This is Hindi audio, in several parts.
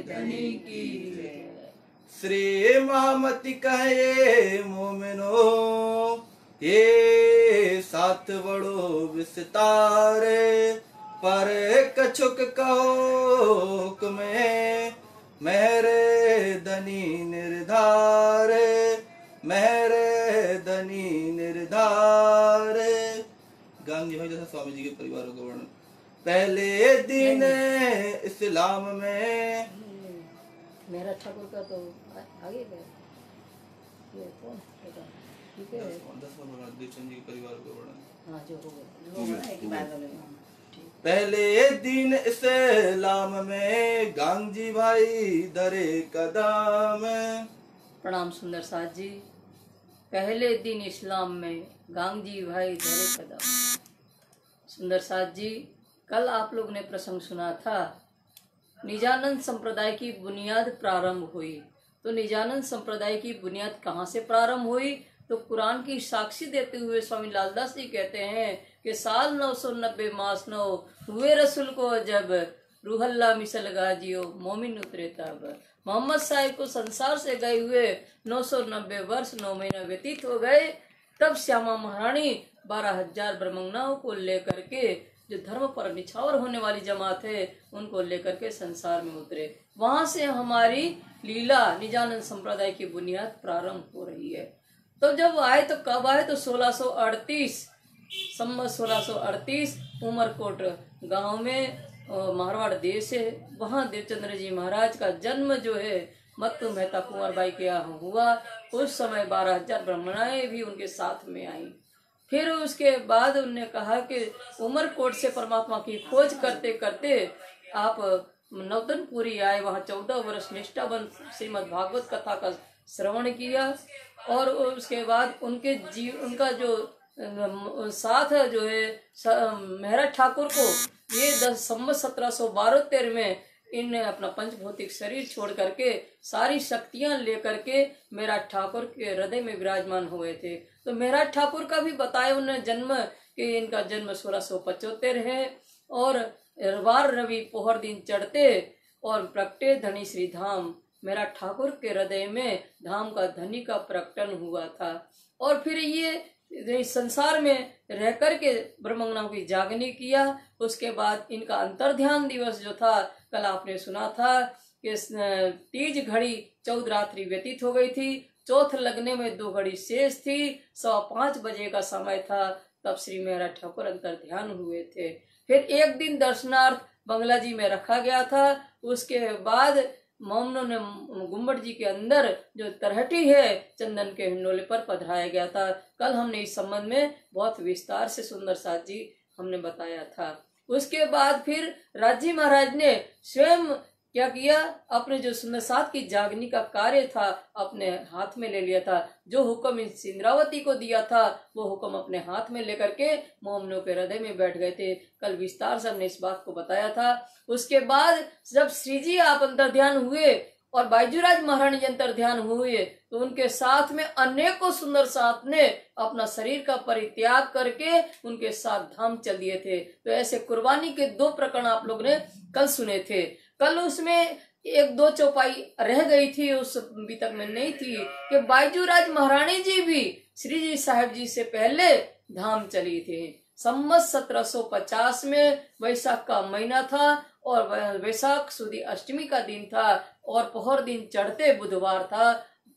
धनी की जय। श्री महामति कहे मोमिनो ये साथ बड़ो विस्तारे, पर कछुक कहो में मेरे धनी निर्धार, मेरे धनी निर्धार। गांधी भाई जैसा स्वामी जी के परिवारों का वर्णन। पहले दिन इस्लाम में मेरा ठाकुर का तो आगे गए, ये कौन ठीक है, 10वां देवचंद जी के परिवार का वर्णन। हाँ जो हो गया। पहले दिन इस्लाम में गांधी भाई धरे कदम। प्रणाम सुंदर साथ जी। पहले दिन इस्लाम में गांधी भाई धरे कदम। सुंदर साथ जी, कल आप लोग ने प्रसंग सुना था, निजानंद संप्रदाय की बुनियाद प्रारंभ हुई। तो निजानंद संप्रदाय की बुनियाद कहाँ से प्रारंभ हुई? तो कुरान की साक्षी देते हुए स्वामी लालदास जी कहते हैं कि साल 990 मास 9 हुए रसूल को जब रूहल्ला मिसल गाजियो मोमिन उतरे तब। मोहम्मद साहिब को संसार से गए हुए 990 वर्ष 9 महीना व्यतीत हो गए, तब श्यामा महारानी 12,000 ब्रह्मंगनाओं को लेकर के, जो धर्म पर निछावर होने वाली जमात है, उनको लेकर के संसार में उतरे। वहां से हमारी लीला निजानंद संप्रदाय की बुनियाद प्रारंभ हो रही है। तो जब आए तो कब आए? तो 1638 संवत 1638 उमरकोट गांव में मारवाड़ देश है, वहां देवचंद्र जी महाराज का जन्म जो है मत्तू मेहता कुंवर बाई के यहाँ हुआ। उस समय 12,000 ब्राह्मणाएं भी उनके साथ में आई। फिर उसके बाद उन्होंने कहा कि उमरकोट से परमात्मा की खोज करते करते आप नौतनपुरी आए, वहाँ 14 वर्ष निष्ठाबंध श्रीमद् भागवत कथा का श्रवण किया। और उसके बाद उनका जो साथ जो है मेहरा ठाकुर को ये 1712-13 में इनने अपना पंचभौतिक शरीर छोड़ करके सारी शक्तियां लेकर के मेहरा ठाकुर के हृदय में विराजमान हुए थे। तो मेहरा ठाकुर का भी बताया उन्होंने जन्म कि इनका जन्म 1675 है और वार रवि पोहर दिन चढ़ते और प्रगटे धनी श्री धाम। मेरा ठाकुर के हृदय में धाम का धनी का प्रकटन हुआ था। और फिर ये संसार में रह करके ब्रह्मंगनाओं की जागनी किया। उसके बाद इनका अंतर्ध्यान दिवस जो था, कल आपने सुना था कि तीज घड़ी 14 रात्रि व्यतीत हो गई थी, चौथ लगने में 2 घड़ी शेष थी, 5:15 बजे का समय था, तब श्री मेहरा ठाकुर अंतर्ध्यान हुए थे। फिर एक दिन दर्शनार्थ बंगला जी में रखा गया था। उसके बाद मोमनों ने गुम्बद जी के अंदर जो तरहटी है चंदन के हिंडोले पर पधराया गया था। कल हमने इस संबंध में बहुत विस्तार से सुंदर साथ जी हमने बताया था। उसके बाद फिर राजी महाराज ने स्वयं क्या किया, अपने जो सुंदर साथ की जागनी का कार्य था अपने हाथ में ले लिया था। जो हुक्म इस इंद्रावती को दिया था वो हुक्म अपने हाथ में लेकर के मोमनों के हृदय में बैठ गए थे। कल विस्तार से हमने इस बात को बताया था। उसके बाद जब श्री जी आप अंतर्ध्यान हुए और बाईजूराज महारानी जी अंतर्ध्यान हुए तो उनके साथ में अनेकों सुंदर साथ ने अपना शरीर का परित्याग करके उनके साथ धाम चल दिए थे। तो ऐसे कुर्बानी के 2 प्रकरण आप लोग ने कल सुने थे। कल उसमें 1-2 चौपाई रह गई थी, उस अभी तक में नहीं थी कि बाईजूराज महारानी जी भी श्री जी साहिब जी से पहले धाम चली थी। संवत 1750 में वैशाख का महीना था और वैशाख सुदी अष्टमी का दिन था और पोहर दिन चढ़ते बुधवार था।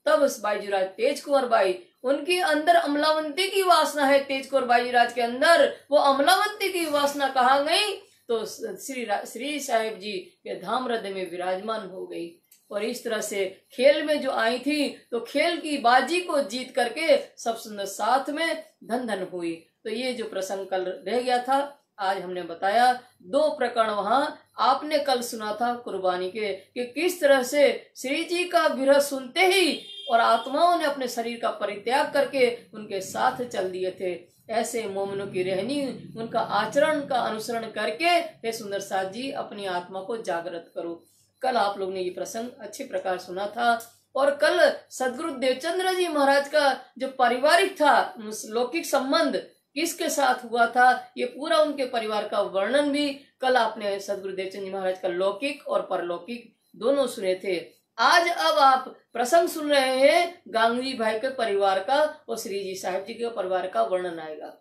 तब उस बाईजूराज तेज कुंवर बाई, उनके अंदर अमलावंती की वासना है, तेज कुंवर बाईजूराज के अंदर वो अमलावंती की वासना कहाँ गई? तो श्री साहिब जी के धाम हृदय में विराजमान हो गई। और इस तरह से खेल में जो आई थी तो खेल की बाजी को जीत करके सब सुंदर साथ में धन धन हुई। तो ये जो प्रसंग कल रह गया था आज हमने बताया। 2 प्रकरण वहां आपने कल सुना था कुर्बानी के कि किस तरह से श्री जी का विरह सुनते ही और आत्माओं ने अपने शरीर का परित्याग करके उनके साथ चल दिए थे। ऐसे मोमनों की रहनी, उनका आचरण का अनुसरण करके हे सुंदर साथ जी अपनी आत्मा को जागृत करो। कल आप लोग ने ये प्रसंग अच्छे प्रकार सुना था। और कल सदगुरु देवचंद्र जी महाराज का जो पारिवारिक था लौकिक संबंध किसके साथ हुआ था, ये पूरा उनके परिवार का वर्णन भी कल आपने सदगुरु देवचंद जी महाराज का लौकिक और परलौकिक दोनों सुने थे। आज अब आप प्रसंग सुन रहे हैं गांधी भाई के परिवार का और श्री जी साहिब जी के परिवार का वर्णन आएगा।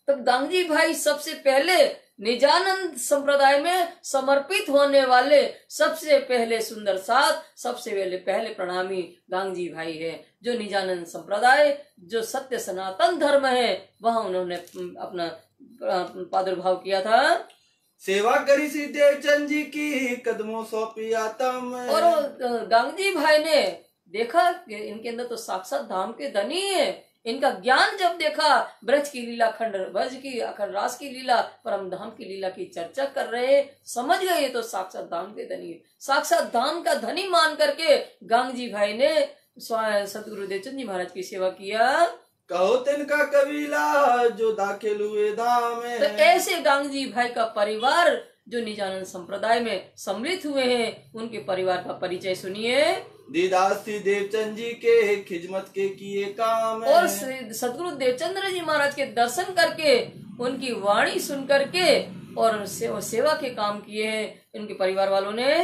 तब गांधी भाई सबसे पहले निजानंद संप्रदाय में समर्पित होने वाले सबसे पहले सुंदर साथ, सबसे पहले प्रणामी गांधी भाई है, जो निजानंद संप्रदाय, जो सत्य सनातन धर्म है, वहां उन्होंने अपना प्रादुर्भाव किया था। सेवा करी श्री देवचंद जी की, कदमों सौंपी आत्म। और गांधी भाई ने देखा कि इनके अंदर तो साक्षात धाम के धनी है। इनका ज्ञान जब देखा, ब्रज की लीला, खंड ब्रज की अखंड रास की लीला, परम धाम की लीला की चर्चा कर रहे, समझ गए ये तो साक्षात धाम के धनी है। साक्षात धाम का धनी मान करके गांधी भाई ने सतगुरु देवचंद जी महाराज की सेवा किया। कहो तिनका कबीला जो दाखिल हुए धाम में। तो ऐसे गांधी भाई का परिवार जो निजानंद संप्रदाय में सम्मिलित हुए हैं, उनके परिवार का परिचय सुनिए। दीदासी देवचंद जी के खिदमत के किए काम। और सतगुरु देवचंद्र जी महाराज के दर्शन करके, उनकी वाणी सुन करके और सेवा के काम किए हैं इनके परिवार वालों ने।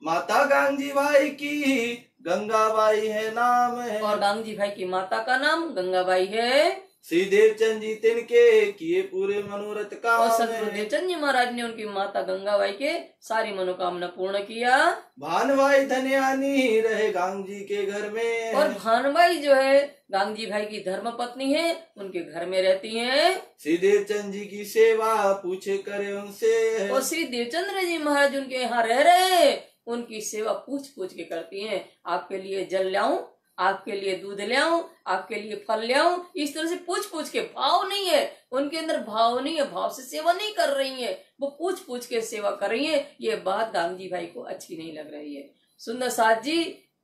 माता गांधी भाई की गंगाबाई है नाम है। और गांधी भाई की माता का नाम गंगाबाई है। श्री देवचंद जी तिनके किए पूरे मनोरथ काम। और सतगुरु देवचंद जी महाराज ने उनकी माता गंगाबाई के सारी मनोकामना पूर्ण किया। भानबाई धन्यानी रहे गांधी के घर में। और भानबाई जो है गांधी भाई की धर्म पत्नी है, उनके घर में रहती हैं। श्री देवचंद जी की सेवा पूछे करे उनसे। और श्री देवचंद्र जी महाराज उनके यहाँ रह रहे, उनकी सेवा पूछ पूछ के करती हैं। आपके लिए जल लाऊं, आपके लिए दूध ले आऊं, आपके लिए फल ले आऊं, इस तरह से पूछ पूछ के। भाव नहीं है उनके अंदर, भाव नहीं है, भाव से सेवा नहीं कर रही है, वो पूछ पूछ के सेवा कर रही है। ये बात गांधी भाई को अच्छी नहीं लग रही है। सुंदर साथ जी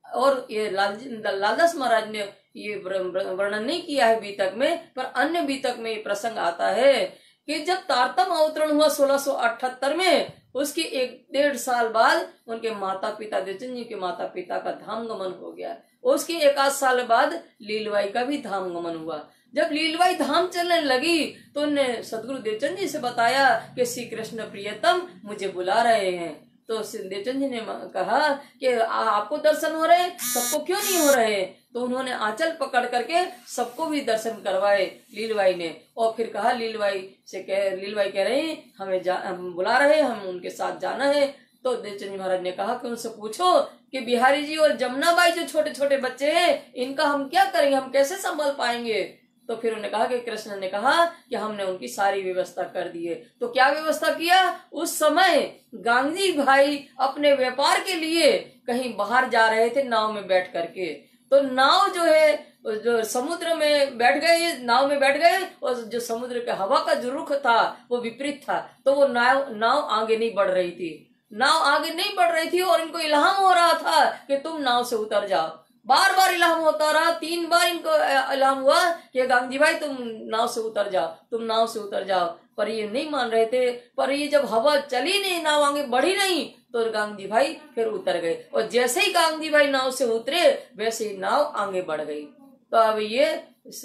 और ये लालदास महाराज ने ये वर्णन नहीं किया है बीतक में, पर अन्य बीतक में ये प्रसंग आता है कि जब तारतम अवतरण हुआ 1678 में, उसकी 1-1.5 साल बाद उनके माता पिता, देवचंद जी के माता पिता का धाम गमन हो गया। उसके 1 साल बाद लीलबाई का भी धाम गमन हुआ। जब लीलबाई धाम चलने लगी तो उन्हें सतगुरु देवचंद जी से बताया कि श्री कृष्ण प्रियतम मुझे बुला रहे हैं। तो देवचंद जी ने कहा कि आपको दर्शन हो रहे, सबको क्यों नहीं हो रहे? तो उन्होंने आंचल पकड़ करके सबको भी दर्शन करवाए लीलबाई ने। और फिर कहा लीलबाई कह रही हमें बुला रहे, हम उनके साथ जाना है। तो देवचंद जी महाराज ने कहा कि उनसे पूछो कि बिहारी जी और जमुनाबाई जो छोटे छोटे बच्चे हैं, इनका हम क्या करेंगे, हम कैसे संभाल पाएंगे? तो फिर उन्होंने कहा कि कृष्ण ने कहा कि हमने उनकी सारी व्यवस्था कर दी है। तो क्या व्यवस्था किया? उस समय गांधी भाई अपने व्यापार के लिए कहीं बाहर जा रहे थे नाव में बैठ करके। तो नाव जो है, जो समुद्र में बैठ गए, नाव में बैठ गए, और जो समुद्र के हवा का जो रुख था वो विपरीत था। तो वो नाव आगे नहीं बढ़ रही थी, नाव आगे नहीं बढ़ रही थी। और इनको इल्हाम हो रहा था कि तुम नाव से उतर जाओ। बार बार इल्हाम होता रहा, 3 बार इनको इल्हाम हुआ कि गांधी भाई तुम नाव से उतर जाओ, तुम नाव से उतर जाओ। पर ये नहीं मान रहे थे। पर ये जब हवा चली नहीं, नाव आगे बढ़ी नहीं, तो गांधी भाई फिर उतर गए। और जैसे ही गांधी भाई नाव से उतरे, वैसे ही नाव आगे बढ़ गई। तो अब ये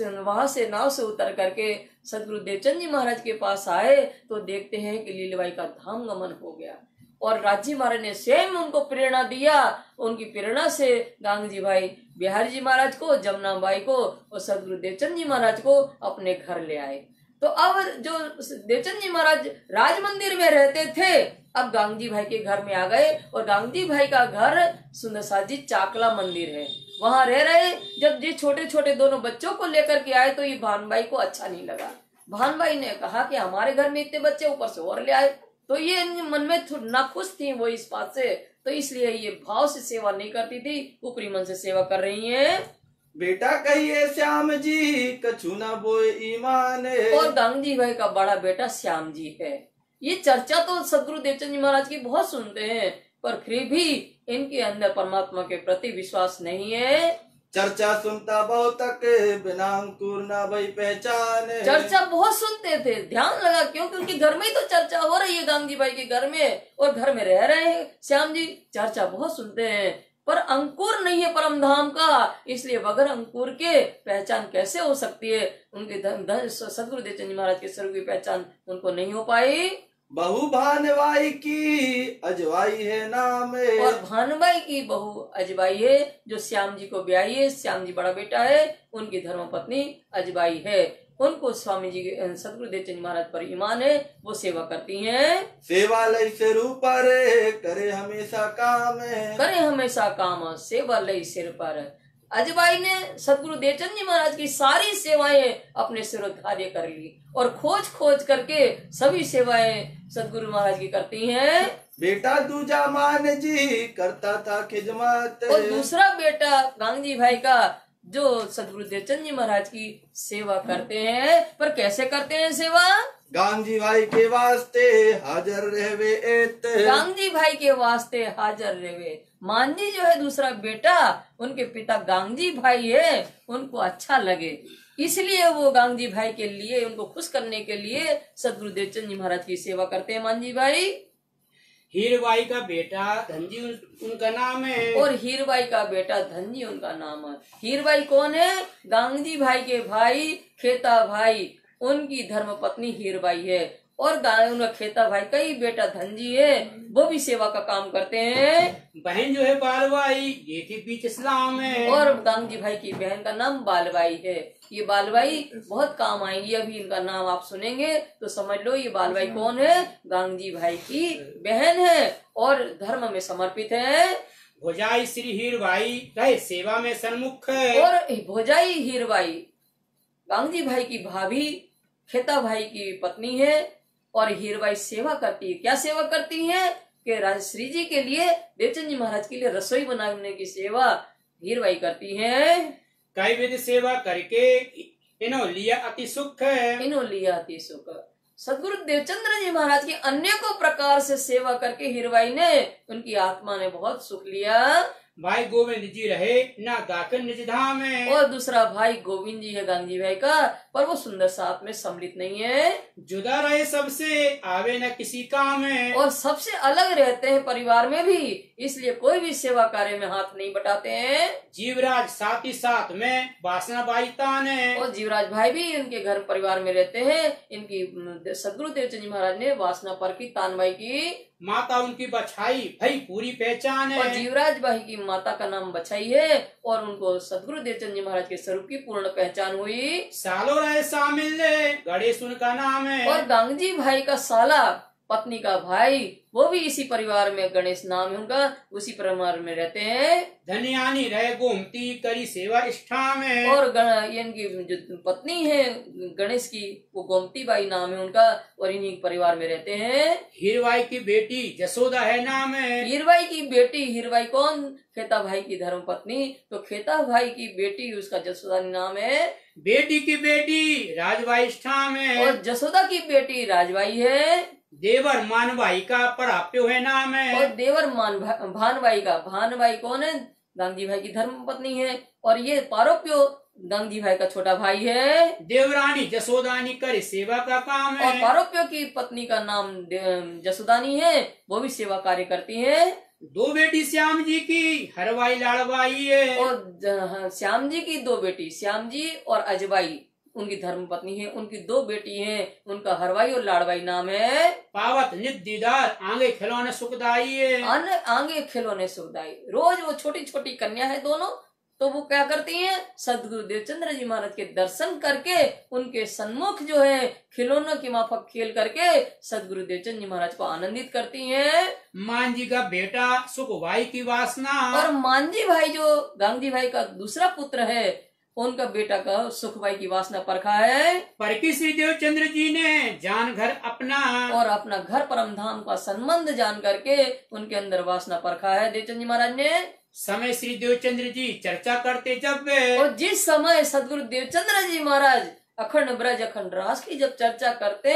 वहां से नाव से उतर करके सतगुरु देवचंद जी महाराज के पास आए, तो देखते हैं कि लीलबाई का धाम गमन हो गया। और राजी महाराज ने स्वयं उनको प्रेरणा दिया। उनकी प्रेरणा से गांधी भाई बिहारी जी महाराज को, जमुनाबाई को और सतगुरु देवचंद जी महाराज को अपने घर ले आए। तो अब जो देवचंद जी महाराज राज मंदिर में रहते थे, अब गांधी भाई के घर में आ गए। और गांधी भाई का घर सुंदर साथ जी चाकला मंदिर है, वहां रह रहे। जब ये छोटे छोटे दोनों बच्चों को लेकर के आए तो ये भानबाई को अच्छा नहीं लगा। भानबाई ने कहा कि हमारे घर में इतने बच्चे, ऊपर से और ले आए। तो ये मन में नाखुश थी वो इस बात से, तो इसलिए ये भाव से सेवा नहीं करती थी, ऊपरी मन से सेवा कर रही हैं। बेटा कहिए श्याम जी कछु न बोए ईमान। और गांधी भाई का बड़ा बेटा श्याम जी है। ये चर्चा तो सतगुरु देवचंद जी महाराज की बहुत सुनते हैं, पर फिर भी इनके अंदर परमात्मा के प्रति विश्वास नहीं है। चर्चा सुनता बहुत तक बिना अंकुर ना भई पहचान। चर्चा बहुत सुनते थे, ध्यान लगा, क्योंकि उनके घर में ही तो चर्चा हो रही है, गांधी भाई के घर में, और घर में रह रहे हैं श्याम जी। चर्चा बहुत सुनते हैं, पर अंकुर नहीं है परम धाम का, इसलिए बगैर अंकुर के पहचान कैसे हो सकती है? उनके सतगुरु देवचंद जी महाराज के स्वरूप की पहचान उनको नहीं हो पाई। बहु भानवाई की अजवाई है नाम। और भानुबाई की बहू अजबाई है, जो श्याम जी को ब्याही है। श्याम जी बड़ा बेटा है, उनकी धर्मपत्नी अजबाई है। उनको स्वामी जी के सतगुरु देवचंद महाराज पर ईमान है, वो सेवा करती हैं। सेवा लई सिर ऊपर करे हमेशा काम। करे हमेशा काम, सेवा लई सिर पर। अजबाई ने सतगुरु देवचंद जी महाराज की सारी सेवाएं अपने सिरोधार्य कर ली और खोज खोज करके सभी सेवाएं सतगुरु महाराज की करती हैं। बेटा दूजा मान जी करता था खिदमत। और दूसरा बेटा गांधी भाई का, जो सतगुरु देवचंद जी महाराज की सेवा करते हैं। पर कैसे करते हैं सेवा? गांधी भाई के वास्ते हाजर रहवे एत। गांधी भाई के वास्ते हाजिर रहे। मांझी जो है दूसरा बेटा, उनके पिता गांधी भाई है, उनको अच्छा लगे, इसलिए वो गांधी भाई के लिए, उनको खुश करने के लिए सतगुरु देवचंद जी महाराज की सेवा करते हैं मांझी भाई। हीरबाई का बेटा धनजी उनका नाम है। और हीरबाई का बेटा धनजी उनका नाम है। हीरबाई कौन है? गांधी भाई के भाई खेता भाई, उनकी धर्मपत्नी हीरबाई है। और उनका खेता भाई का ही बेटा धनजी है, वो भी सेवा का काम करते हैं। बहन जो है बालबाई, ये थी बीच इस्लाम है। और गांधी भाई की बहन का नाम बालबाई है। ये बालबाई बहुत काम आएंगी, अभी इनका नाम आप सुनेंगे तो समझ लो ये बालबाई कौन है? गांधी भाई की बहन है और धर्म में समर्पित है। भोजाई श्री हीरबाई रहे सेवा में सन्मुख है। और भोजाई हीरबाई गांधी भाई की भाभी, खेता भाई की पत्नी है। और हीरबाई सेवा करती है। क्या सेवा करती है? कि राजश्री जी के लिए, देवचंद जी महाराज के लिए रसोई बनाने की सेवा हीरबाई करती है। कई विध सेवा करके इन्हों लिया अति सुख है। इन्हों लिया अति सुख। सदगुरु देवचंद्र जी महाराज की अनेकों प्रकार से सेवा करके हीरबाई ने, उनकी आत्मा ने बहुत सुख लिया। भाई गोविंद जी रहे ना गाकर निज धाम है। और दूसरा भाई गोविंद जी है गांधी भाई का, पर वो सुंदर साथ में सम्मिलित नहीं है। जुदा रहे सबसे आवे न किसी काम है। और सबसे अलग रहते हैं परिवार में भी, इसलिए कोई भी सेवा कार्य में हाथ नहीं बटाते हैं। जीवराज साथ ही साथ में वासना बाई तान है। और जीवराज भाई भी उनके घर परिवार में रहते हैं। इनकी सदगुरु देवचंद जी महाराज ने वासना पर की, तानबाई की। माता उनकी बछाई भाई पूरी पहचान है। और जीवराज भाई की माता का नाम बछाई है और उनको सदगुरु देवचंद जी महाराज के स्वरूप की पूर्ण पहचान हुई। सालों रहे शामिल गणेश उनका नाम है। और गांधी भाई का साला, पत्नी का भाई, वो भी इसी परिवार में, गणेश नाम है उनका, उसी परिवार में रहते हैं। धनियानी रहे गोमती करी सेवा इष्ठा में। और इनकी जो पत्नी है गणेश की, वो गोमती बाई नाम है उनका, और इन्हीं परिवार में रहते हैं। हीरबाई की बेटी जसोदा है नाम है। हीरबाई की बेटी, हीरबाई कौन? खेता भाई की धर्म पत्नी, तो खेता भाई की बेटी, उसका जसोदा नाम है। बेटी की बेटी राजबाई इष्ठा में। और जसोदा की बेटी राजबाई है। देवर मानबाई का प्राप्यो है नाम है। और देवर भानबाई का, भानबाई कौन है? गांधी भाई की धर्म पत्नी है। और ये पारोप्यो गांधी भाई का छोटा भाई है। देवरानी जसोदानी करे सेवा का काम है। और पारोप्यो की पत्नी का नाम जसोदानी है, वो भी सेवा कार्य करती है। दो बेटी श्याम जी की हरवाई लाड़बाई है। और श्याम जी की दो बेटी, श्याम जी और अजबाई उनकी धर्म पत्नी है। उनकी दो बेटी हैं, उनका हरवाई और लाड़बाई नाम है। पावत नित दीदार आगे खिलौने सुखदाई है। आगे खिलौने सुखदाई। रोज वो छोटी छोटी कन्या है दोनों, तो वो क्या करती हैं? सदगुरु देवचंद्र जी महाराज के दर्शन करके, उनके सन्मुख जो है खिलौनों की माफक खेल करके सदगुरु देवचंद जी महाराज को आनंदित करती हैं। मांझी का बेटा सुखबाई की वासना। और मांझी भाई जो गांधी भाई का दूसरा पुत्र है, उनका बेटा का सुखबाई की वासना परखा है। पर की श्री देवचंद्र जी ने जान घर अपना। और अपना घर परम धाम का संबंध जान करके उनके अंदर वासना परखा है देवचंद जी महाराज ने। समय श्री देवचंद्र जी चर्चा करते जब। और जिस समय सदगुरु देवचंद्र जी महाराज अखंड ब्रज अखंड रास की जब चर्चा करते,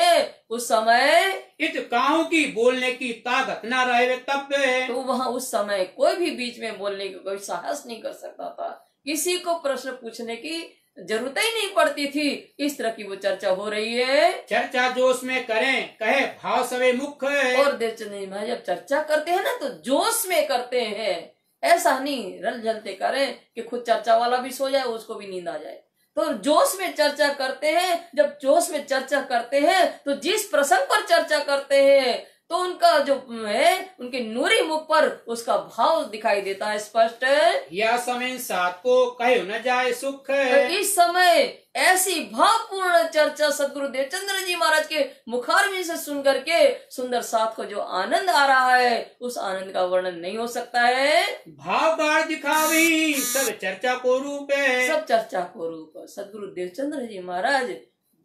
उस समय इत काहू की बोलने की ताकत न रहे तब। तो वहाँ उस समय कोई भी बीच में बोलने का कोई साहस नहीं कर सकता था। किसी को प्रश्न पूछने की जरूरत ही नहीं पड़ती थी। इस तरह की वो चर्चा हो रही है। चर्चा जोश में करें कहे भाव सवे मुख। और देवचंद जी महाराज जब चर्चा करते हैं ना, तो जोश में करते हैं, ऐसा नहीं रल जलते करें कि खुद चर्चा वाला भी सो जाए, उसको भी नींद आ जाए। तो जोश में चर्चा करते हैं। जब जोश में चर्चा करते हैं तो जिस प्रसंग पर चर्चा करते हैं तो उनका जो है उनके नूरी मुख पर उसका भाव दिखाई देता है स्पष्ट। यह समय साथ को कहो न जाए सुख। तो इस समय ऐसी भावपूर्ण चर्चा सदगुरु देवचंद्र जी महाराज के मुखारविंद से सुन करके सुंदर साथ को जो आनंद आ रहा है उस आनंद का वर्णन नहीं हो सकता है। भाव बाढ़ दिखावी सब चर्चा को रूप है। सब चर्चा को रूप। सदगुरु देवचंद्र जी महाराज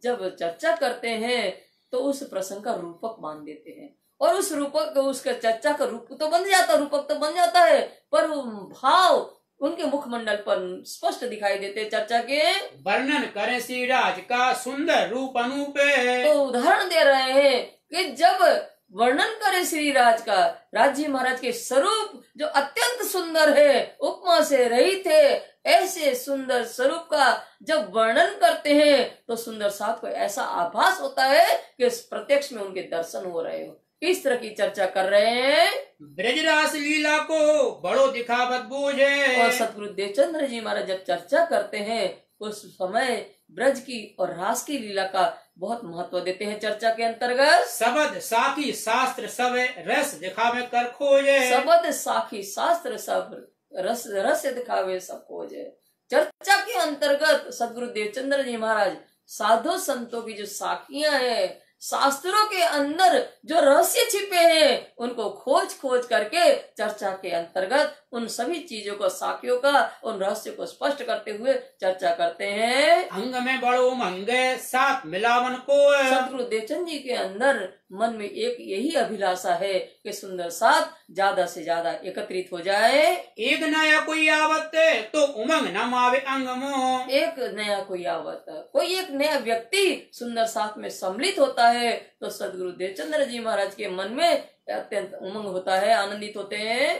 जब चर्चा करते हैं तो उस प्रसंग का रूपक मान देते हैं और उस रूपक उसका चर्चा का रूप तो बन जाता, रूपक तो बन जाता है, पर वो भाव उनके मुखमंडल पर स्पष्ट दिखाई देते चर्चा के। वर्णन करें श्री राज का सुंदर रूप अनूप है। तो उदाहरण दे रहे हैं कि जब वर्णन करें श्री राज का, राज जी महाराज के स्वरूप जो अत्यंत सुंदर है, उपमा से रहित है, ऐसे सुंदर स्वरूप का जब वर्णन करते हैं तो सुंदर साथ को ऐसा आभास होता है कि प्रत्यक्ष में उनके दर्शन हो रहे हो। इस तरह की चर्चा कर रहे हैं। ब्रजरास लीला को बड़ो दिखावत बोझे। और सतगुरु देवचंद्र जी महाराज जब चर्चा करते हैं उस समय ब्रज की और रास की लीला का बहुत महत्व देते हैं चर्चा के अंतर्गत। शब्द साखी शास्त्र सब रस दिखावे कर खोजे। शब्द साखी शास्त्र सब रस दिखावे सब खोजे। चर्चा के अंतर्गत सदगुरु देवचंद्र जी महाराज साधु संतों की जो साखियां हैं, शास्त्रों के अंदर जो रहस्य छिपे हैं उनको खोज खोज करके चर्चा के अंतर्गत उन सभी चीजों को, साखियों का, उन रहस्य को स्पष्ट करते हुए चर्चा करते हैं। अंग में बड़ो मंगे साथ मिलावन को। सदगुरु देवचंद जी के अंदर मन में एक यही अभिलाषा है कि सुंदर साथ ज्यादा से ज्यादा एकत्रित हो जाए। एक नया कोई आवत तो उमंग न मावे अंग मोह। एक नया कोई आवत, कोई एक नया व्यक्ति सुंदर साथ में सम्मिलित होता है तो सदगुरु देवचंद्र जी महाराज के मन में अत्यंत उमंग होता है, आनंदित होते हैं।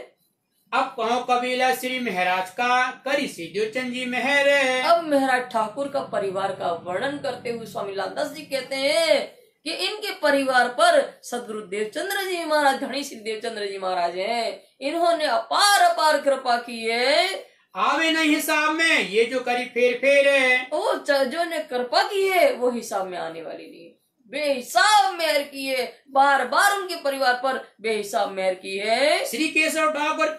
अब कहो कबीला श्री महाराज का करी श्री देवचंद जी मेहर। अब महाराज ठाकुर का परिवार का वर्णन करते हुए स्वामी लालदास जी कहते हैं कि इनके परिवार पर सदगुरु देवचंद्र जी महाराज, धनी श्री देवचंद्र जी महाराज हैं, इन्होंने अपार अपार कृपा की है। आवे नहीं हिसाब में ये जो करी फेर फेर है। वो जो ने कृपा की है वो हिसाब में आने वाली नहीं, बेहिसाब मेहर की है, बार बार उनके परिवार पर बेहिसाब मेहर की है। श्री केशव ठाकुर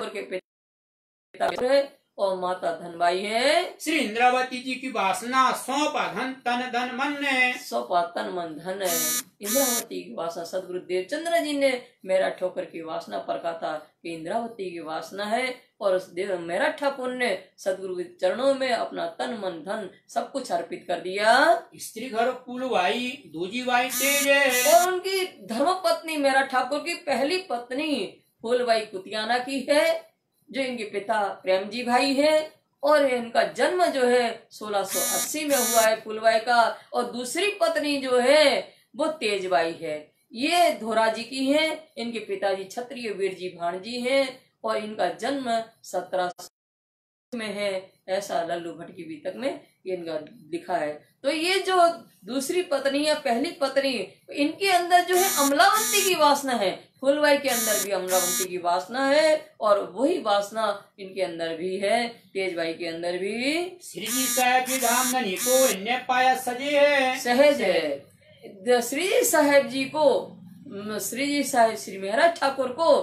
के पिता है और माता धनबाई है। श्री इंद्रावती जी की वासना सौंपा धन तन धन मन ने। सौंपा तन मन धन है। इंद्रावती की वासना सदगुरु देवचंद्र जी ने मेरा ठोकर की वासना परखा था कि इंद्रावती की वासना है और उस देव मेरा ठाकुर ने सदगुरु के चरणों में अपना तन मन धन सब कुछ अर्पित कर दिया। स्त्री घर फूलवाई दूजी वाई तेज है। और उनकी धर्म पत्नी मेरा ठाकुर की पहली पत्नी फूलबाई कुतियाना की है, जो इनके पिता प्रेम जी भाई है, और इनका जन्म जो है 1680 में हुआ है फूलबाई का। और दूसरी पत्नी जो है वो तेजबाई है, ये धोरा जी की है। इनके पिताजी क्षत्रिय वीर जी भाणजी हैं और इनका जन्म 1700 में है, ऐसा लल्लू भट्ट की बीतक में इनका लिखा है। तो ये जो दूसरी पत्नी है, पहली पत्नी, इनके अंदर जो है अमलावंती की वासना है। फूलबाई के अंदर भी अमलावंती की वासना है और वही वासना इनके अंदर भी है, तेजबाई के अंदर भी। श्री जी साहब जी धाम धनी को इन्हें पाया सजे है, सहज है। श्री जी साहेब जी को, श्री जी साहेब श्री महाराज ठाकुर को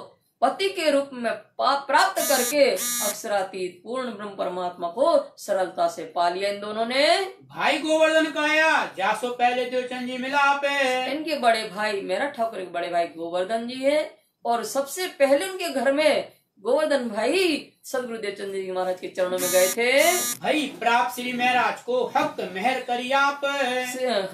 पति के रूप में प्राप्त करके अक्षरातीत पूर्ण ब्रह्म परमात्मा को सरलता से पा लिया इन दोनों ने। भाई गोवर्धन काया जासो पहले देवचंद जी मिलाप है। इनके बड़े भाई मेरा ठाकुर के बड़े भाई गोवर्धन जी है और सबसे पहले उनके घर में गोवर्धन भाई सदगुरु देवचंद जी महाराज के चरणों में गए थे। भाई प्राप्त श्री महाराज को हक मेहर करी आप,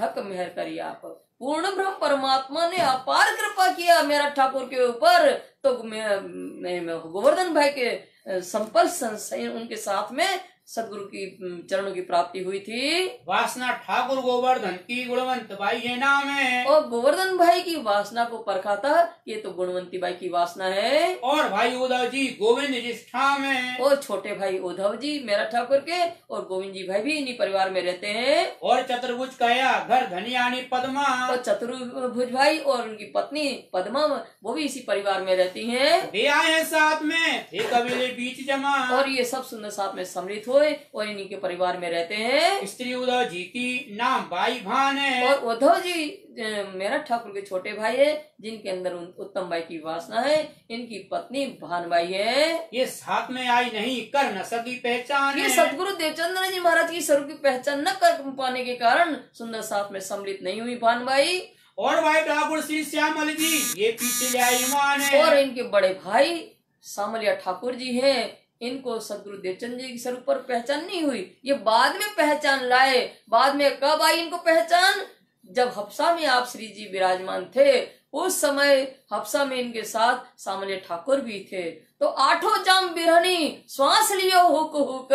हक मेहर करी आप। पूर्ण ब्रह्म परमात्मा ने अपार कृपा किया मेरा ठाकुर के ऊपर, तो मैं गोवर्धन भाई के संपर्क उनके साथ में सदगुरु की चरणों की प्राप्ति हुई थी। वासना ठाकुर गोवर्धन की गुणवंत बाई है नाम है। और गोवर्धन भाई की वासना को परखा था, ये तो गुणवंती बाई की वासना है। और भाई उद्धव जी गोविंद जिष्ठा में। और छोटे भाई उद्धव जी मेरा ठाकुर के और गोविंद जी भाई भी इन्हीं परिवार में रहते हैं। और चतुर्भुज कया घर धनियानी पद्मा। और चतुर्भुज भाई और उनकी पत्नी पद्मा वो भी इसी परिवार में रहती हैं। वे आए हैं साथ में थे कबीले बीच जमा। और ये सब सुंदर साथ में सम्मिलित हुए और इन्हीं के परिवार में रहते हैं। स्त्री उद्धव जी की नाम बाई भान है। और उद्धव जी मेरा ठाकुर के छोटे भाई है, जिनके अंदर उत्तम बाई की वासना है। इनकी पत्नी भानबाई है। ये साथ में आई नहीं कर न सकी पहचान ये है। सतगुरु देवचंद्र जी महाराज की स्वरूप की पहचान न कर पाने के कारण सुंदर साथ में सम्मिलित नहीं हुई भानबाई। और भाई ठाकुर श्री श्यामल जी ये पीछे ले आई ईमान है। और इनके बड़े भाई सामलिया ठाकुर जी हैं, इनको सदगुरु देवचंद जी की स्वरूप पर पहचान नहीं हुई, ये बाद में पहचान लाए। बाद में कब आई इनको पहचान? जब हफ्सा में आप श्री जी विराजमान थे, उस समय हफ्सा में इनके साथ सामलिया ठाकुर भी थे। तो आठों जाम बिरहनी श्वास लियो हुक हुक,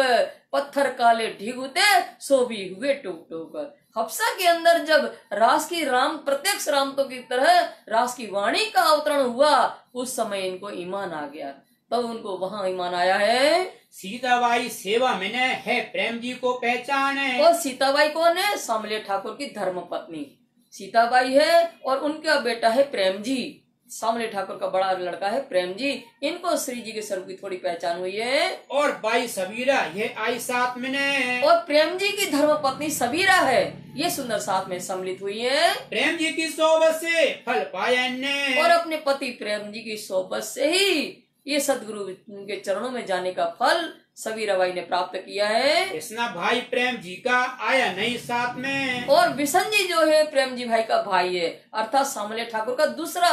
पत्थर काले ढिगुते सो भी हुए टूक टूक। हफ्सा के अंदर जब रास की राम प्रत्यक्ष रामतों की तरह रास की वाणी का अवतरण हुआ, उस समय इनको ईमान आ गया। तो उनको वहाँ ईमान आया है। सीताबाई सेवा में है प्रेम जी को पहचान है। और सीताबाई कौन है? सामलिया ठाकुर की धर्म पत्नी सीताबाई है और उनका बेटा है प्रेम जी। सामलिया ठाकुर का बड़ा लड़का है प्रेम जी। इनको श्री जी के स्वरूप की थोड़ी पहचान हुई है। और बाई सबीरा ये आई साथ में ने। और प्रेम जी की धर्म पत्नी सबीरा है, ये सुंदर साथ में सम्मिलित हुई है। प्रेम जी की सोबत से फल पाया ने। और अपने पति प्रेम जी की सोबत से ही ये सदगुरु के चरणों में जाने का फल सबीरा बाई ने प्राप्त किया है। इसना भाई प्रेम जी का आया नहीं साथ में। और बिशन जी जो है प्रेम जी भाई का भाई है, अर्थात सामलिया ठाकुर का दूसरा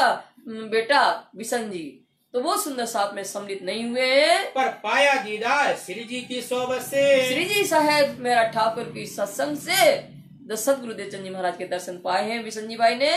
बेटा बिशन जी, तो वो सुंदर साथ में सम्मिलित नहीं हुए हैं। पर पाया दीदार श्री जी की सोबत से। श्री जी साहेब मेरा ठाकुर की सत्संग से सदगुरु देवचंद जी महाराज के दर्शन पाए हैं बिशन जी भाई ने।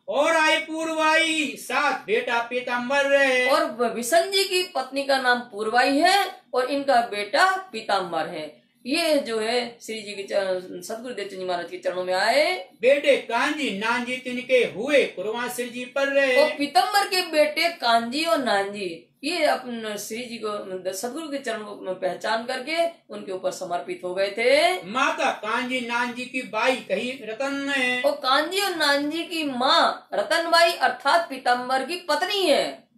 और आई पूर्वाई साथ बेटा पीताम्बर है। और बिशन जी की पत्नी का नाम पूर्वाई है और इनका बेटा पीताम्बर है। ये जो है श्री जी के सदगुरु देवचंद जी महाराज के चरणों में आए। बेटे कांजी नानजी तिनके हुए कुरबान श्री जी पर रहे। और पीतम्बर के बेटे कांजी और नानजी ये अपने श्री जी को सदगुरु के चरणों को पहचान करके उनके ऊपर समर्पित हो गए थे। माता कांजी नानजी की बाई कही रतन है। और कांजी और नानजी की माँ रतनबाई अर्थात पीतम्बर की पत्नी है।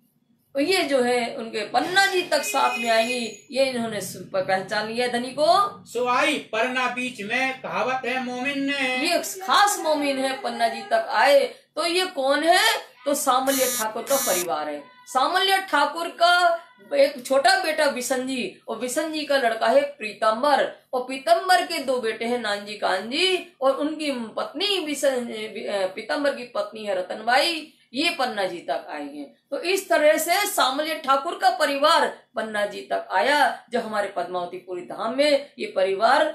तो ये जो है उनके पन्ना जी तक साथ में आएंगी, ये इन्होंने पहचान लिया धनी को। सुहाई परना बीच में कहावत है मोमिन ने। ये खास मोमिन है, पन्ना जी तक आए। तो ये कौन है? तो सामलिया ठाकुर का परिवार है। सामलिया ठाकुर का एक छोटा बेटा बिशन जी और बिशन जी का लड़का है पीतम्बर। और पीतम्बर के दो बेटे हैं नानजी कांजी और उनकी पत्नी पीतम्बर की पत्नी है रतनबाई। ये पन्ना जी तक आई हैं। तो इस तरह से सामलिया ठाकुर का परिवार पन्ना जी तक आया, जो हमारे पद्मावतीपुरी धाम में ये परिवार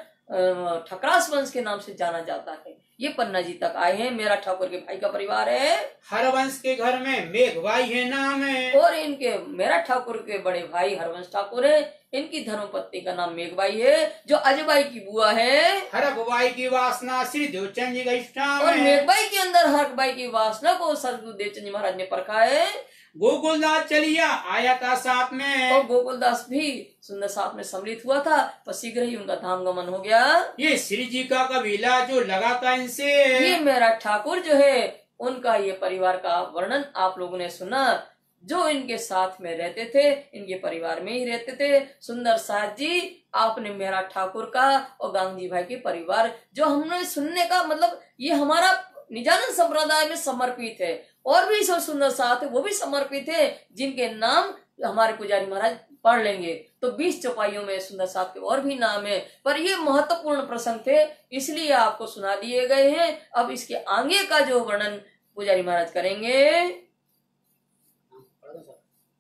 ठकरास वंश के नाम से जाना जाता है। ये पन्ना जी तक आए हैं। मेरा ठाकुर के भाई का परिवार है। हरवंश के घर में मेघबाई है नाम है। और इनके मेरा ठाकुर के बड़े भाई हरवंश ठाकुर है। इनकी धर्मपत्नी का नाम मेघबाई है, जो अजबाई की बुआ है। हरकबाई की वासना श्री देवचंद जी का इष्टाम और है। मेघबाई के अंदर हरकबाई की वासना को सदगुरु देवचंद जी महाराज ने परखा है। गोकुलदास चलिया आया था साथ में। और गोकुलदास भी सुंदर साथ में सम्मिलित हुआ था, पर शीघ्र ही उनका धाम गमन हो गया। ये श्री जी का कबीला जो लगा था इनसे। ये मेरा ठाकुर जो है उनका ये परिवार का वर्णन आप लोगों ने सुना। जो इनके साथ में रहते थे, इनके परिवार में ही रहते थे। सुंदर साथ जी आपने मेरा ठाकुर का और गांधी भाई के परिवार जो हमने सुनने का मतलब ये हमारा निजानंद संप्रदाय में समर्पित है। और भी सब सुंदर साथ है वो भी समर्पित है, जिनके नाम हमारे पुजारी महाराज पढ़ लेंगे। तो 20 चौपाइयों में सुंदर साथ के और भी नाम है, पर ये महत्वपूर्ण प्रसंग थे इसलिए आपको सुना दिए गए हैं। अब इसके आगे का जो वर्णन पुजारी महाराज करेंगे।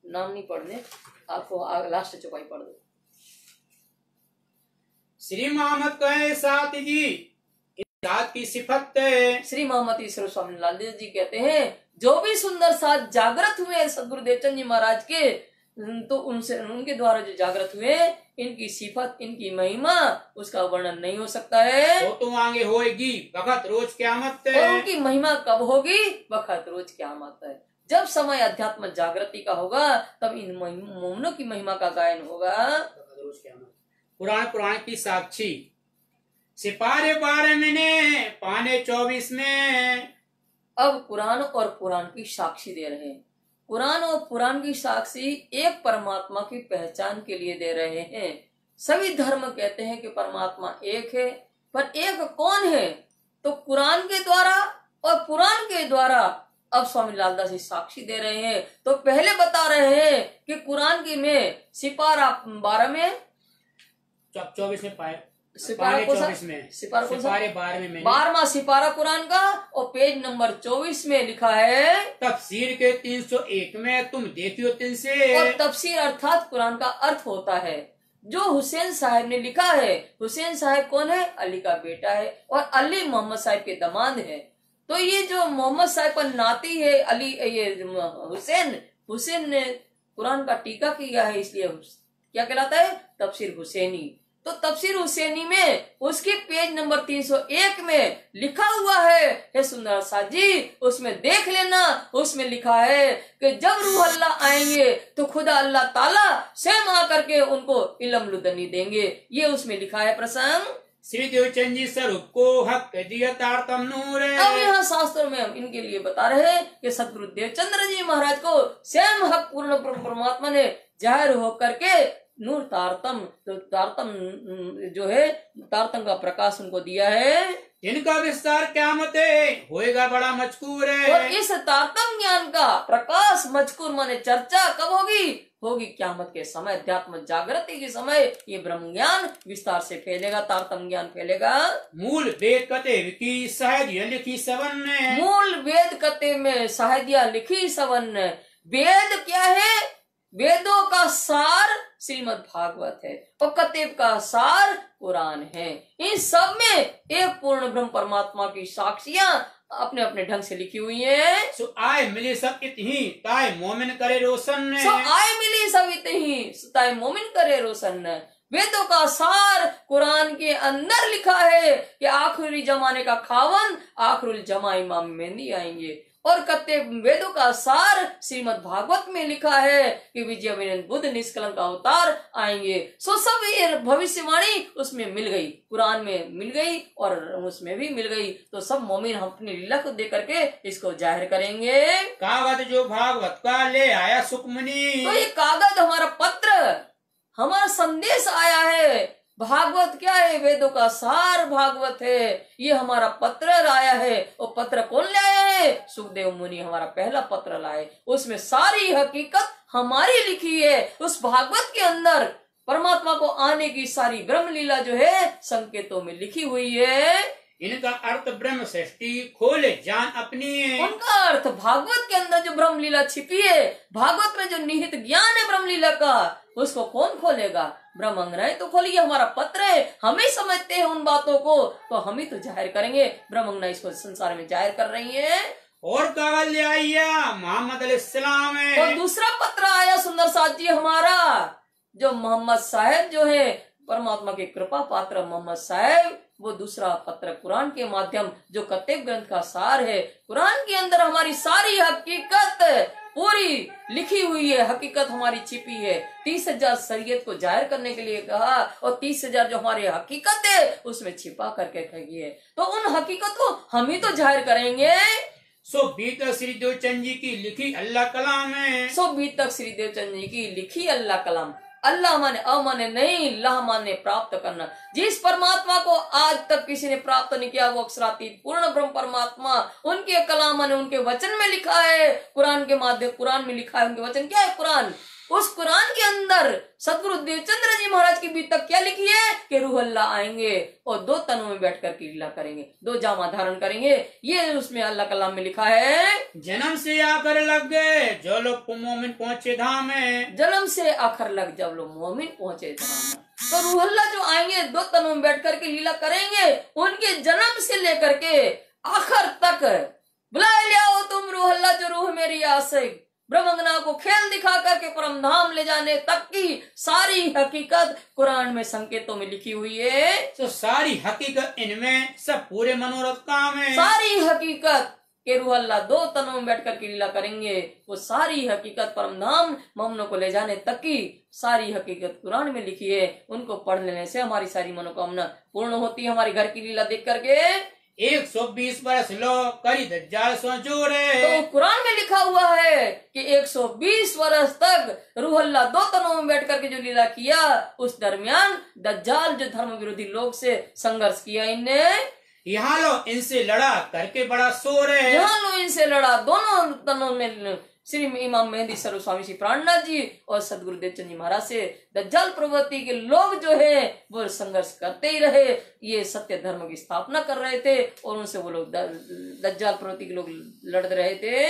नाम नहीं पढ़ने, आपको लास्ट चौपाई पढ़ दो। श्री मोहम्मद कहे साथ जी जात की सिफत है। श्री मोहम्मद ईश्वर स्वामी लाल जी कहते हैं, जो भी सुंदर साथ जागृत हुए सदगुरु देवचंद जी महाराज के, तो उनसे उनके द्वारा जो जागृत हुए, इनकी सिफत, इनकी महिमा, उसका वर्णन नहीं हो सकता है। वो तो आगे होएगी वक्त रोज क़यामत और उनकी महिमा कब होगी? वक्त रोज क़यामत है। जब समय अध्यात्म जागृति का होगा, तब इन मोमनों की महिमा का गायन होगा। वक्त रोज क़यामत। पुराण की साक्षी सिपारे 12 में पाने 24 में। अब कुरान और पुराण की साक्षी दे रहे हैं। कुरान और पुराण की साक्षी एक परमात्मा की पहचान के लिए दे रहे हैं। सभी धर्म कहते हैं कि परमात्मा एक है, पर एक कौन है? तो कुरान के द्वारा और पुराण के द्वारा अब स्वामी लालदास जी साक्षी दे रहे हैं। तो पहले बता रहे हैं कि कुरान की में सिपारा 12 में 24 में पाए, सिपारा कौन सा? 24 में सिपारा कौन सा? सिपारे 12 में 12वां सिपारा कुरान का, और पेज नंबर 24 में लिखा है, तफसीर के 301 में तुम देखियो तिनसे। और तफसीर अर्थात कुरान का अर्थ होता है। जो हुसैन साहब ने लिखा है, हुसैन साहब कौन है? अली का बेटा है, और अली मोहम्मद साहब के दामाद है। तो ये जो मोहम्मद साहब पर नाती है अली, ये हुसैन ने कुरान का टीका किया है, इसलिए क्या कहलाता है? तफसीर हुसैनी। तो तफसीर हुसैनी में उसके पेज नंबर 301 में लिखा हुआ है सुंदर साथ जी, उसमें देख लेना। उसमें लिखा है कि जब रूह अल्लाह आएंगे तो खुदा अल्लाह ताला स्वयं आकर के उनको इल्म लुदनी देंगे। ये उसमें लिखा है प्रसंग। श्री देवचंद जी स्वरूप को हक दिया तारतम नूर। अब यहाँ शास्त्रों में हम इनके लिए बता रहे हैं कि सदगुरु देवचंद्र जी महाराज को स्वयं हक पूर्ण परमात्मा ने जाहिर होकर के नूर तारतम, तो तारतम जो है तारतम का प्रकाश उनको दिया है। इनका विस्तार क़यामत होएगा बड़ा मजकूर है। और इस तारतम ज्ञान का प्रकाश मजकूर माने चर्चा कब होगी? होगी क़यामत के समय, अध्यात्म जागृति के समय ये ब्रह्म ज्ञान विस्तार से फैलेगा, तारतम ज्ञान फैलेगा। मूल वेद कते की साहित्य लिखी सवन ने। मूल वेद कते में साहित्य लिखी सवन ने। वेद क्या है? वेदों का सार श्रीमद् भागवत है, और कतेब का सार कुरान है। इन सब में एक पूर्ण ब्रह्म परमात्मा की साक्षियां अपने अपने ढंग से लिखी हुई है। सो आय मिली सब इतही ताय मोमिन करे रोशन। सो आय मिली सब इतही ताय मोमिन करे रोशन। वेदों का सार कुरान के अंदर लिखा है कि आखिरी जमाने का खावन आखिरुल जमा इमाम मेहंदी आएंगे। और कत्ते वेदों का सार श्रीमद् भागवत में लिखा है कि विजय विनंद बुद्ध निष्कलंक अवतार आएंगे। सो सब ये भविष्यवाणी उसमें मिल गई, कुरान में मिल गई और उसमें भी मिल गई। तो सब मोमिन हम अपनी लीला को देख करके इसको जाहिर करेंगे। कागज जो भागवत का ले आया सुखमनी। तो ये कागज हमारा पत्र, हमारा संदेश आया है। भागवत क्या है? वेदों का सार भागवत है। ये हमारा पत्र लाया है। और पत्र कौन लाया है? सुखदेव मुनि हमारा पहला पत्र लाए। उसमें सारी हकीकत हमारी लिखी है। उस भागवत के अंदर परमात्मा को आने की सारी ब्रह्म लीला जो है संकेतों में लिखी हुई है। इनका अर्थ ब्रह्म सृष्टि खोले जान अपनी। उनका अर्थ भागवत के अंदर जो ब्रह्म लीला छिपी है, भागवत में जो निहित ज्ञान है ब्रह्म लीला का, उसको कौन खोलेगा? ब्रह्म अंगराय तो खोलिए, हमारा पत्र है, हम ही समझते हैं उन बातों को, तो हम ही तो जाहिर करेंगे। ब्रह्म अंगराय इसको संसार में जाहिर कर रही है। और कागज ले आइया मोहम्मद अलैहिस्सलाम है। और दूसरा पत्र आया सुंदर साथ जी हमारा, जो मोहम्मद साहब जो है परमात्मा के कृपा पात्र मोहम्मद साहब, वो दूसरा पत्र कुरान के माध्यम जो कतेब ग्रंथ का सार है। कुरान के अंदर हमारी सारी हकीकत पूरी लिखी हुई है, हकीकत हमारी छिपी है। 30,000 शरीयत को जाहिर करने के लिए कहा, और 30,000 जो हमारी हकीकत है उसमें छिपा करके कही है। तो उन हकीकत को हम ही तो जाहिर करेंगे। सो बीतक श्री देवचंद जी की लिखी अल्लाह कलाम है। सो बीतक श्री देवचंद जी की लिखी अल्लाह कलाम। अल्लाह माने अमाने नहीं, अल्लाह माने प्राप्त करना। जिस परमात्मा को आज तक किसी ने प्राप्त नहीं किया, वो अक्षरातीत पूर्ण ब्रह्म परमात्मा, उनके कलाम माने उनके वचन में लिखा है। कुरान के माध्यम, कुरान में लिखा है, उनके वचन क्या है? कुरान। उस कुरान के अंदर सदगुरु देवचंद्र जी महाराज की बीतक क्या लिखी है कि रूह अल्लाह आएंगे और 2 तनों में बैठ कर के लीला करेंगे, 2 जामा धारण करेंगे। ये उसमें अल्लाह कलाम में लिखा है। जन्म से आकर लग गए जो लोग मोमिन पहुंचे धाम में। जन्म से आखिर लग जब लोग मोमिन पहुंचे धाम में। तो रूह अल्लाह जो आएंगे 2 तनों में बैठ कर के लीला करेंगे। उनके जन्म से लेकर के आखिर तक बुला लिया हो तुम रूह अल्लाह जो रूह मेरी आशिक, ब्रह्मज्ञान को खेल दिखा करके परम धाम ले जाने तक की सारी हकीकत कुरान में संकेतों में लिखी हुई है। तो सारी हकीकत इनमें सब पूरे मनोरथ काम है। सारी हकीकत के रूह अल्लाह दो तनों में बैठ करके लीला करेंगे, वो सारी हकीकत परम धाम मोमनों को ले जाने तक की सारी हकीकत कुरान में लिखी है। उनको पढ़ लेने से हमारी सारी मनोकामना पूर्ण होती है। हमारी घर की लीला देख करके 120 बरस लो करी दज्जाल सो जोरे। तो कुरान में लिखा हुआ है कि 120 वर्ष तक रूह अल्लाह दो तनों में बैठ करके जो लीला किया, उस दरमियान दज्जाल जो धर्म विरोधी लोग से संघर्ष किया इनने, यहाँ लो इनसे लड़ा करके बड़ा शोर है। यहाँ लो इनसे लड़ा, दोनों तनों में श्री इमाम मेहंदी स्वरूप स्वामी श्री प्राणनाथ जी और सदगुरु देवचंद जी महाराज से दज्जाल प्रवृत्ति के लोग जो है वो संघर्ष करते ही रहे। ये सत्य धर्म की स्थापना कर रहे थे और उनसे वो लोग दज्जाल प्रवृत्ति के लोग लड़ रहे थे।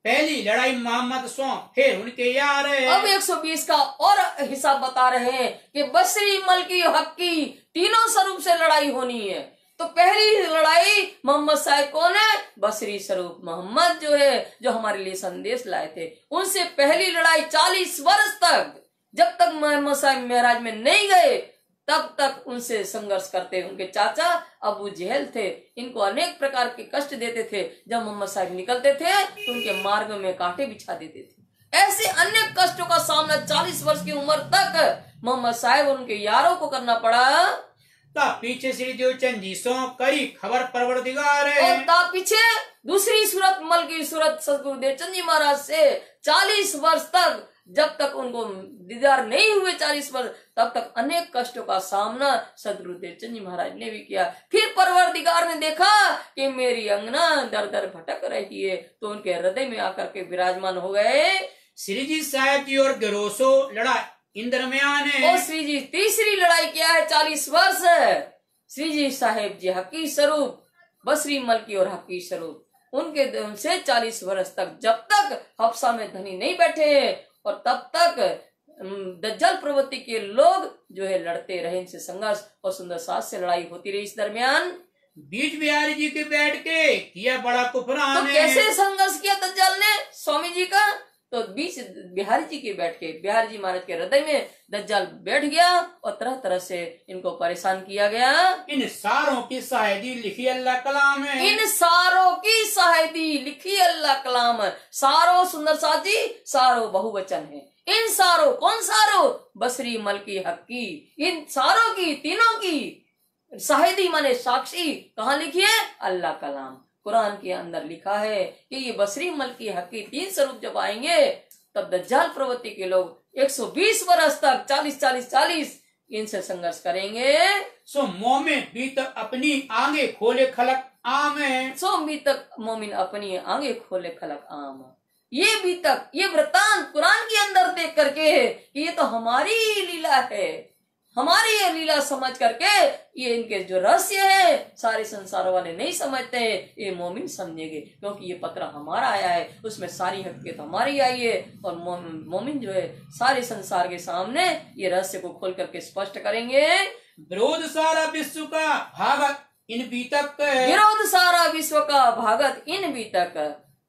पहली लड़ाई मोहम्मद सो, फिर उनके यार है। अब 120 का और हिसाब बता रहे हैं कि बसरी, मलकी, हक्की तीनों स्वरूप से लड़ाई होनी है। तो पहली लड़ाई मोहम्मद साहब कौन है? बसरी स्वरूप मोहम्मद जो है, जो हमारे लिए संदेश लाए थे, उनसे पहली लड़ाई 40 वर्ष तक, जब तक मोहम्मद साहब मेराज में नहीं गए तब तक उनसे संघर्ष करते। उनके चाचा अबू जहल थे, इनको अनेक प्रकार के कष्ट देते थे। जब मोहम्मद साहब निकलते थे तो उनके मार्ग में कांटे बिछा देते थे। ऐसे अनेक कष्टों का सामना 40 वर्ष की उम्र तक मोहम्मद साहब और उनके यारों को करना पड़ा। ता पीछे श्री देवचंद जी सो करी खबर परवरदिगार है। और ता पीछे दूसरी सूरत मल की सूरत सदगुरु देवचंद जी महाराज से 40 वर्ष तक, जब तक उनको दीदार नहीं हुए 40 वर्ष, तब तक अनेक कष्टों का सामना सदगुरु देवचंद जी महाराज ने भी किया। फिर परवरदिगार ने देखा कि मेरी अंगना दर दर भटक रही है, तो उनके हृदय में आकर के विराजमान हो गए। श्री जी साहब जी और गरोसो लड़ा इन दरमियान है। और श्री जी तीसरी लड़ाई क्या है? 40 वर्ष श्री जी साहेब जी हकी स्वरूप, बसरी मलकी और हकी स्वरूप, उनके उनसे 40 वर्ष तक, जब तक हफ्सा में धनी नहीं बैठे और तब तक दज्जाल प्रवृत्ति के लोग जो है लड़ते रहे, इनसे संघर्ष और सुंदर साथ से लड़ाई होती रही। इस दरमियान बीच बिहारी जी के बैठ के किया बड़ा कुफरान तो है। कैसे संघर्ष किया दज्जाल ने स्वामी जी का? तो बीच बिहारी जी के बैठ के, बिहारी जी महाराज के हृदय में दज्जाल बैठ गया और तरह तरह से इनको परेशान किया गया। इन सारों की शायदी लिखी अल्लाह कलाम है। इन सारों की शायदी लिखी अल्लाह कलाम है। सारो सुंदर साजी, सारो बहुवचन है। इन सारों, कौन सारों? बसरी, मलकी, हक्की, इन सारों की, तीनों की शाहिदी माने साक्षी कहाँ लिखी है? अल्लाह कलाम कुरान के अंदर लिखा है कि ये बसरी, मलकी, हक्की तीन स्वरूप जब आएंगे तब दज्जाल प्रवृत्ति के लोग 120 वर्ष तक 40 इनसे संघर्ष करेंगे। सो मोमिन भी तक अपनी आगे खोले खलक आम है। सो भी तक मोमिन अपनी आगे खोले खलक आम। ये भी तक, ये वृत्तांत कुरान के अंदर देख करके ये तो हमारी लीला है, हमारी ये लीला समझ करके ये इनके जो रहस्य है सारे संसार वाले नहीं समझते, ये मोमिन समझेंगे, क्योंकि ये पत्र हमारा आया है, उसमें सारी हकीकत हमारी आई है। और मोमिन जो है सारे संसार के सामने ये रहस्य को खोल करके स्पष्ट करेंगे। विरोध सारा विश्व का भागत इन बीतक, विरोध सारा विश्व का भागत इन बीतक।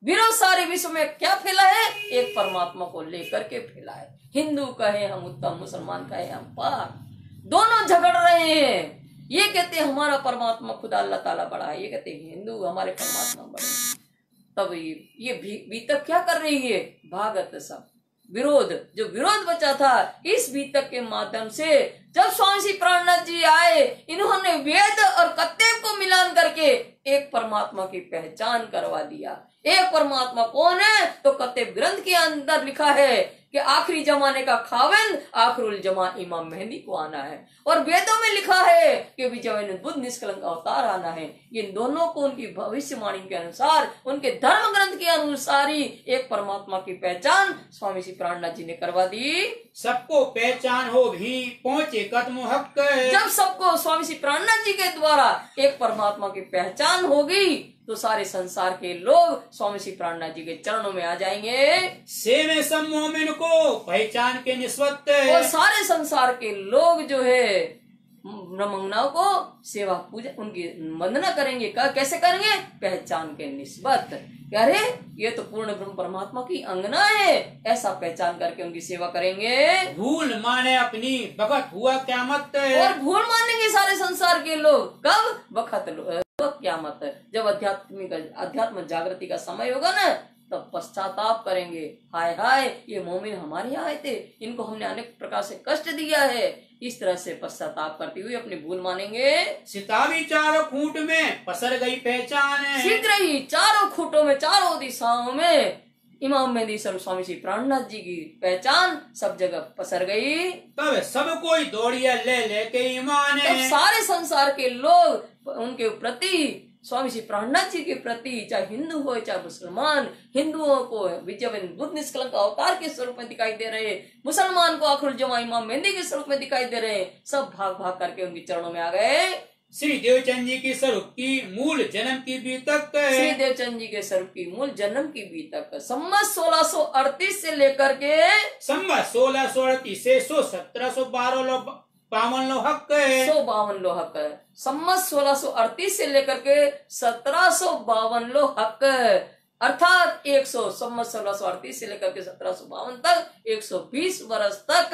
विरोध सारे विश्व में क्या फैला है? एक परमात्मा को लेकर के फैला है। हिंदू कहे हम उत्तम, मुसलमान कहे हम पाक, दोनों झगड़ रहे हैं। ये कहते हैं हमारा परमात्मा खुदा अल्लाह ताला बड़ा है, ये कहते हैं हिंदू हमारे परमात्मा बड़े हैं। तब ये बीतक क्या कर रही है? भागत सब विरोध, जो विरोध बचा था इस बीतक के माध्यम से जब स्वामी श्री प्राणनाथ जी आए, इन्होंने वेद और कत्तेब को मिलान करके एक परमात्मा की पहचान करवा दिया। एक परमात्मा कौन है? तो कत्तेब ग्रंथ के अंदर लिखा है कि आखिरी जमाने का खाविंद आखिरुल जमा इमाम मेहंदी को आना है, और वेदों में लिखा है कि विजय बुद्ध निष्कलंक अवतार आना है। इन दोनों को उनकी भविष्यवाणी के अनुसार, उनके धर्म ग्रंथ के अनुसार ही एक परमात्मा की पहचान स्वामी श्री प्राणनाथ जी ने करवा दी। सबको पहचान हो भी पहुंचे कदम हक। जब सबको स्वामी श्री प्राणनाथ जी के द्वारा एक परमात्मा की पहचान होगी तो सारे संसार के लोग स्वामी श्री प्राणनाथ जी के चरणों में आ जाएंगे। से में सब मोमिन को पहचान के निस्बत, और सारे संसार के लोग जो है ब्रह्मंगनाओं को सेवा पूजा उनकी वंदना करेंगे। कैसे करेंगे? पहचान के निस्बत, अरे ये तो पूर्ण ब्रह्म परमात्मा की अंगना है, ऐसा पहचान करके उनकी सेवा करेंगे। भूल माने अपनी बखत हुआ क़यामत, और भूल मानेंगे सारे संसार के लोग कब? बखत क़यामत, जब अध्यात्म जागृति का समय होगा ना, तब पश्चाताप करेंगे, हाय हाय ये मोमिन हमारे यहाँ आए थे, इनको हमने अनेक प्रकार से कष्ट दिया है। इस तरह से पश्चाताप करते हुए अपनी भूल मानेंगे। सितावी चारों खूंट में पसर गई पहचान, शीघ्र ही चारों खूंटों में, चारों दिशाओं में इमाम मेहंदी स्वरूप स्वामी श्री प्राणनाथ जी की पहचान सब जगह पसर गई। तब सब कोई दौड़िया ले लेके ईमान, तब सारे संसार के लोग उनके प्रति, स्वामी श्री प्राणनाथ जी के प्रति, चाहे हिंदू हो चाहे मुसलमान, हिंदुओं को विजय बुद्ध निष्कलंक अवतार के स्वरूप में दिखाई दे रहे, मुसलमान को आखिरुल जमा इमाम मेहंदी के स्वरूप में दिखाई दे रहे, सब भाग भाग करके उनके चरणों में आ गए। श्री देवचंद जी की स्वरूप की मूल जन्म की बीतक, श्री देवचंद जी के स्वरूप की मूल जन्म की बीतक संवत 1638 से लेकर के संवत 1638 से 1712 52 लोहक, 152 लोहक, संवत 1638 से लेकर के 1752 लोहक, अर्थात 100 संवत 1638 से लेकर के 1752 तक 120 वर्ष तक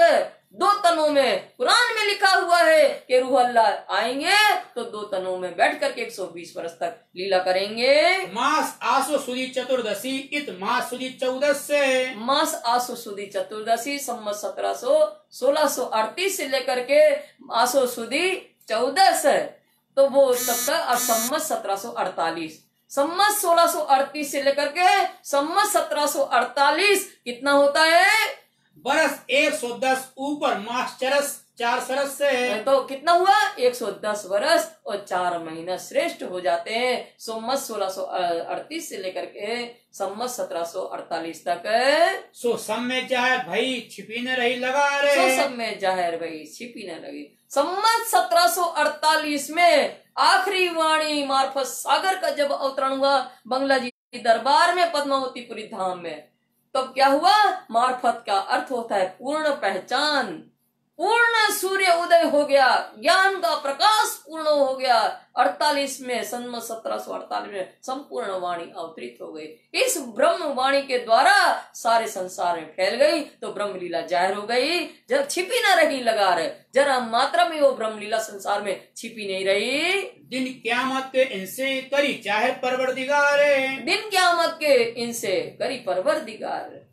2 तनों में, कुरान में लिखा हुआ है कि रूह अल्लाह आएंगे तो 2 तनों में बैठ करके 120 वर्ष तक लीला करेंगे। मास आसो सुदी चतुर्दशी इत मास सुदी 14 से, मास आसो सुदी चतुर्दशी संवत 1638 से लेकर के आसो सुदी 14, तो वो तब तक संवत 1748, संवत 1638 से लेकर के संवत 1748 कितना होता है? बरस 110 ऊपर मास चरस 4 सरस से, तो कितना हुआ? 110 वर्ष और 4 महीना श्रेष्ठ हो जाते हैं। संवत 1638 से लेकर के संवत 1748 तक। सो सब में जाहिर भाई छिपी न रही लगा रे, सो सब में जाहिर भाई छिपी न लगी। संवत 1748 में आखिरी वाणी मार्फत सागर का जब अवतरण हुआ बंगला जी दरबार में पद्मावतीपुरी धाम में, तब क्या हुआ? मार्फत का अर्थ होता है पूर्ण पहचान, पूर्ण सूर्य उदय हो गया, ज्ञान का प्रकाश पूर्ण हो गया। 48 में संवत 1748 में संपूर्ण वाणी अवतरित हो गई। इस ब्रह्म वाणी के द्वारा सारे संसार में फैल गई, तो ब्रह्म लीला जाहिर हो गई। जब छिपी न रही लगार, जरा मात्रा में वो ब्रह्म लीला संसार में छिपी नहीं रही। दिन क़यामत के इनसे करी चाहे परवरदिगार, दिन क़यामत के इनसे करी परवरदिगार,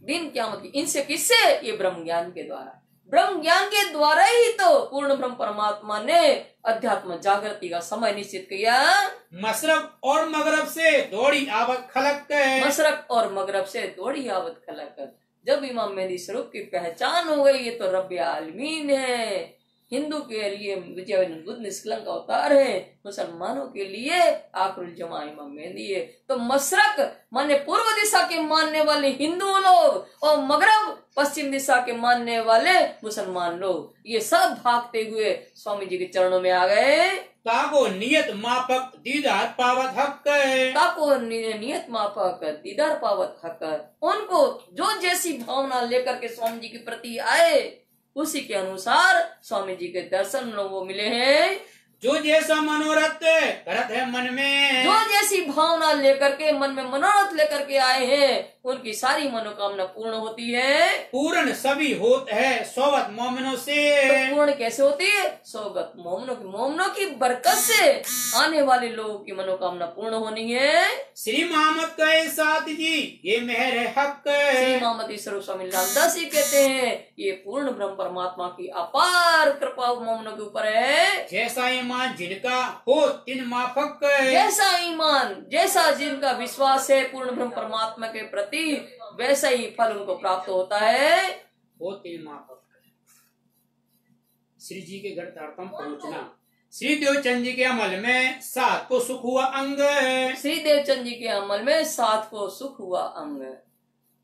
दिन क़यामत के इनसे किससे? ये ब्रह्म ज्ञान के द्वारा, ब्रह्म ज्ञान के द्वारा ही तो पूर्ण ब्रह्म परमात्मा ने अध्यात्म जागृति का समय निश्चित किया। मशरक और मगरब से दौड़ी आवत खलक, मशरक और मगरब से दौड़ी आवत खलक। जब इमाम मेहंदी स्वरूप की पहचान हो गई, ये तो रब्बे आलमीन है, हिंदू के लिए विजय बुद्ध निष्कलंक अवतार है, मुसलमानों के लिए आखिरुल जमा इमाम मेहंदी है। तो मशरक माने पूर्व दिशा के मानने वाले हिंदू लोग, और मगरब पश्चिम दिशा के मानने वाले मुसलमान लोग, ये सब भागते हुए स्वामी जी के चरणों में आ गए। ताको नियत मापक दीदार पावत हक, ताको नियत मापक दीदार पावत हक। उनको जो जैसी भावना लेकर के स्वामी जी के प्रति आए, उसी के अनुसार स्वामी जी के दर्शन लोगों मिले हैं। जो जैसा मनोरथ करत है मन में, जो जैसी भावना लेकर के मन में मनोरथ लेकर के आए हैं, उनकी सारी मनोकामना पूर्ण होती है। पूर्ण सभी होत है सोबत मोमिनों से, तो पूर्ण कैसे होती है? सोबत मोमिनों की बरकत से आने वाले लोगों की मनोकामना पूर्ण होनी है। श्री मोहम्मद के साथ जी ये मेहर है हक, श्री मोहम्मद स्वरूप स्वामी लालदास जी कहते हैं, ये पूर्ण ब्रह्म परमात्मा की अपार कृपा मोमिनों के ऊपर है। जैसा ईमान जिनका हो तिन माफक, जैसा ईमान, जैसा जिनका विश्वास है पूर्ण ब्रह्म परमात्मा के प्रति, वैसा ही फल उनको प्राप्त होता है। हो तिन माफक। श्री जी के घर तारतम पहुँचना। श्री देवचंद जी के अमल में 7 को सुख हुआ अंग, श्री देवचंद जी के अमल में 7 को सुख हुआ अंग।